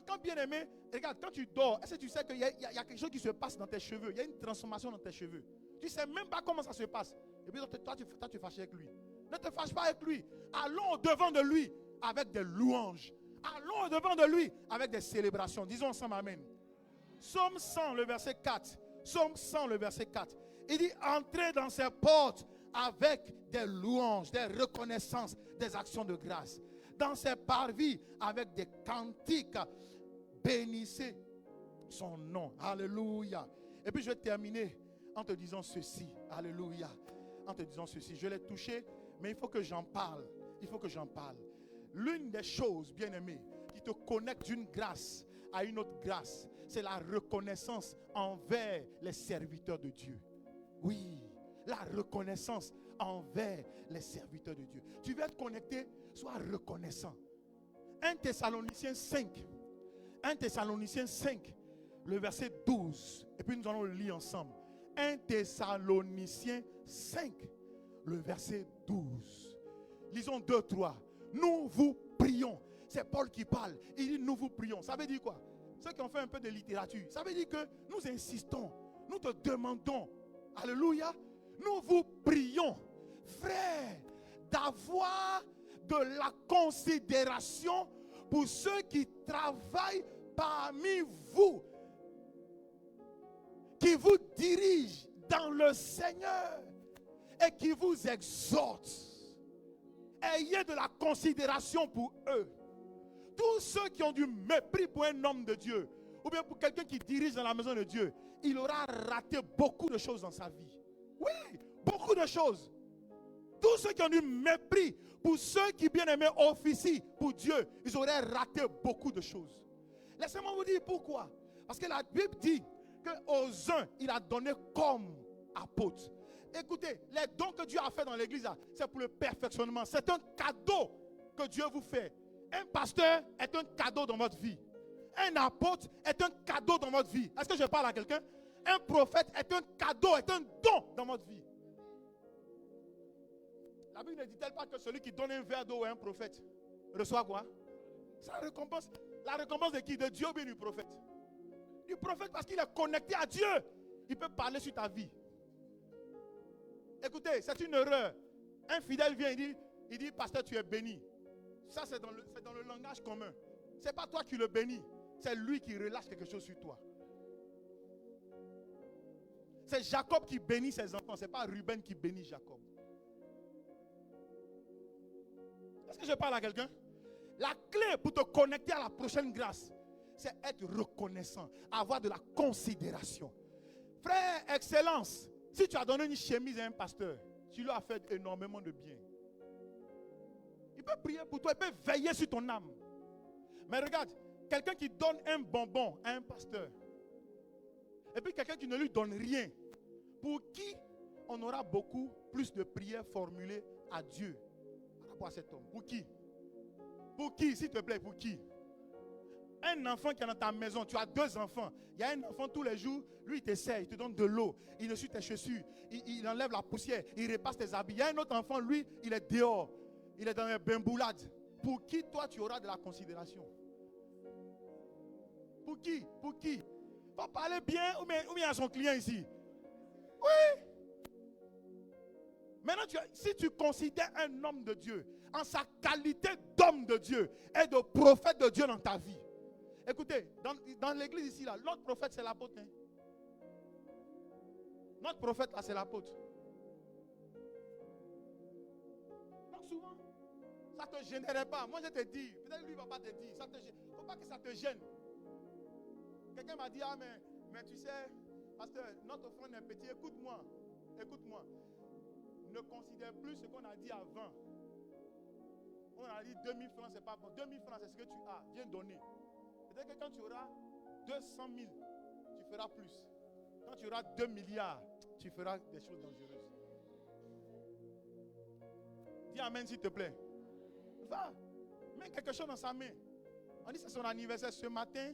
Quand bien aimé, regarde, quand tu dors, est-ce que tu sais qu'il y a quelque chose qui se passe dans tes cheveux? Il y a une transformation dans tes cheveux. Tu ne sais même pas comment ça se passe. Et puis toi tu es fâché avec lui. Ne te fâche pas avec lui. Allons au-devant de lui avec des louanges. Allons au-devant de lui avec des célébrations. Disons ensemble amen. Psaume 100, le verset 4. Psaume 100, le verset 4. Il dit, entrez dans ses portes avec des louanges, des reconnaissances, des actions de grâce. Dans ses parvis avec des cantiques. Bénissez son nom. Alléluia. Et puis je vais terminer en te disant ceci. Alléluia. En te disant ceci. Je l'ai touché, mais il faut que j'en parle. Il faut que j'en parle. L'une des choses, bien-aimé, qui te connecte d'une grâce à une autre grâce, c'est la reconnaissance envers les serviteurs de Dieu. Oui, la reconnaissance envers les serviteurs de Dieu. Tu veux être connecté, sois reconnaissant. 1 Thessaloniciens 5. 1 Thessaloniciens 5, le verset 12. Et puis nous allons le lire ensemble. 1 Thessaloniciens 5, le verset 12. Lisons 2, 3. Nous vous prions. C'est Paul qui parle. Il dit nous vous prions. Ça veut dire quoi? Ceux qui ont fait un peu de littérature. Ça veut dire que nous insistons. Nous te demandons. Alléluia. Nous vous prions, frères, d'avoir de la considération pour ceux qui travaillent parmi vous, qui vous dirigent dans le Seigneur et qui vous exhortent. Ayez de la considération pour eux. Tous ceux qui ont du mépris pour un homme de Dieu, ou bien pour quelqu'un qui dirige dans la maison de Dieu, il aura raté beaucoup de choses dans sa vie. Oui, beaucoup de choses. Tous ceux qui ont du mépris pour ceux qui, bien aimés, officient pour Dieu, ils auraient raté beaucoup de choses. Laissez-moi vous dire pourquoi. Parce que la Bible dit qu'aux uns, il a donné comme apôtres. Écoutez, les dons que Dieu a fait dans l'église, c'est pour le perfectionnement. C'est un cadeau que Dieu vous fait. Un pasteur est un cadeau dans votre vie. Un apôtre est un cadeau dans votre vie. Est-ce que je parle à quelqu'un? Un prophète est un cadeau, est un don dans votre vie. La Bible ne dit-elle pas que celui qui donne un verre d'eau à un prophète reçoit quoi? C'est la récompense. La récompense de qui? De Dieu ou bien du prophète? Du prophète parce qu'il est connecté à Dieu. Il peut parler sur ta vie. Écoutez, c'est une erreur. Un fidèle vient, il dit, pasteur, tu es béni. Ça, c'est dans le langage commun. Ce n'est pas toi qui le bénis. C'est lui qui relâche quelque chose sur toi. C'est Jacob qui bénit ses enfants. Ce n'est pas Ruben qui bénit Jacob. Est-ce que je parle à quelqu'un? La clé pour te connecter à la prochaine grâce, c'est être reconnaissant, avoir de la considération. Frère, excellence, si tu as donné une chemise à un pasteur, tu lui as fait énormément de bien. Il peut prier pour toi, il peut veiller sur ton âme. Mais regarde, quelqu'un qui donne un bonbon à un pasteur, et puis quelqu'un qui ne lui donne rien, pour qui on aura beaucoup plus de prières formulées à Dieu par rapport à cet homme? Pour qui? Pour qui, s'il te plaît, pour qui? Un enfant qui est dans ta maison, tu as 2 enfants. Il y a un enfant tous les jours, lui il t'essaie, il te donne de l'eau, il essuie tes chaussures, il enlève la poussière, il repasse tes habits. Il y a un autre enfant, lui, il est dehors, il est dans les bamboulades. Pour qui toi tu auras de la considération? Pour qui? Pour qui? Faut parler bien ou bien à son client ici. Oui. Maintenant, si tu considères un homme de Dieu en sa qualité d'homme de Dieu et de prophète de Dieu dans ta vie. Écoutez, dans l'église ici, là, notre prophète c'est l'apôtre. Hein? Notre prophète là c'est l'apôtre. Donc souvent, ça ne te gênerait pas. Moi je te dis, peut-être lui ne va pas te dire. Il ne faut pas que ça te gêne. Quelqu'un m'a dit, ah mais tu sais, pasteur, notre offrande est petit. Écoute-moi. Ne considère plus ce qu'on a dit avant. On a dit 2000 francs, c'est pas bon. 2000 francs, c'est ce que tu as. Viens donner. Peut-être que quand tu auras 200 000, tu feras plus. Quand tu auras 2 milliards, tu feras des choses dangereuses. Dis amen s'il te plaît. Va, mets quelque chose dans sa main. On dit que c'est son anniversaire ce matin.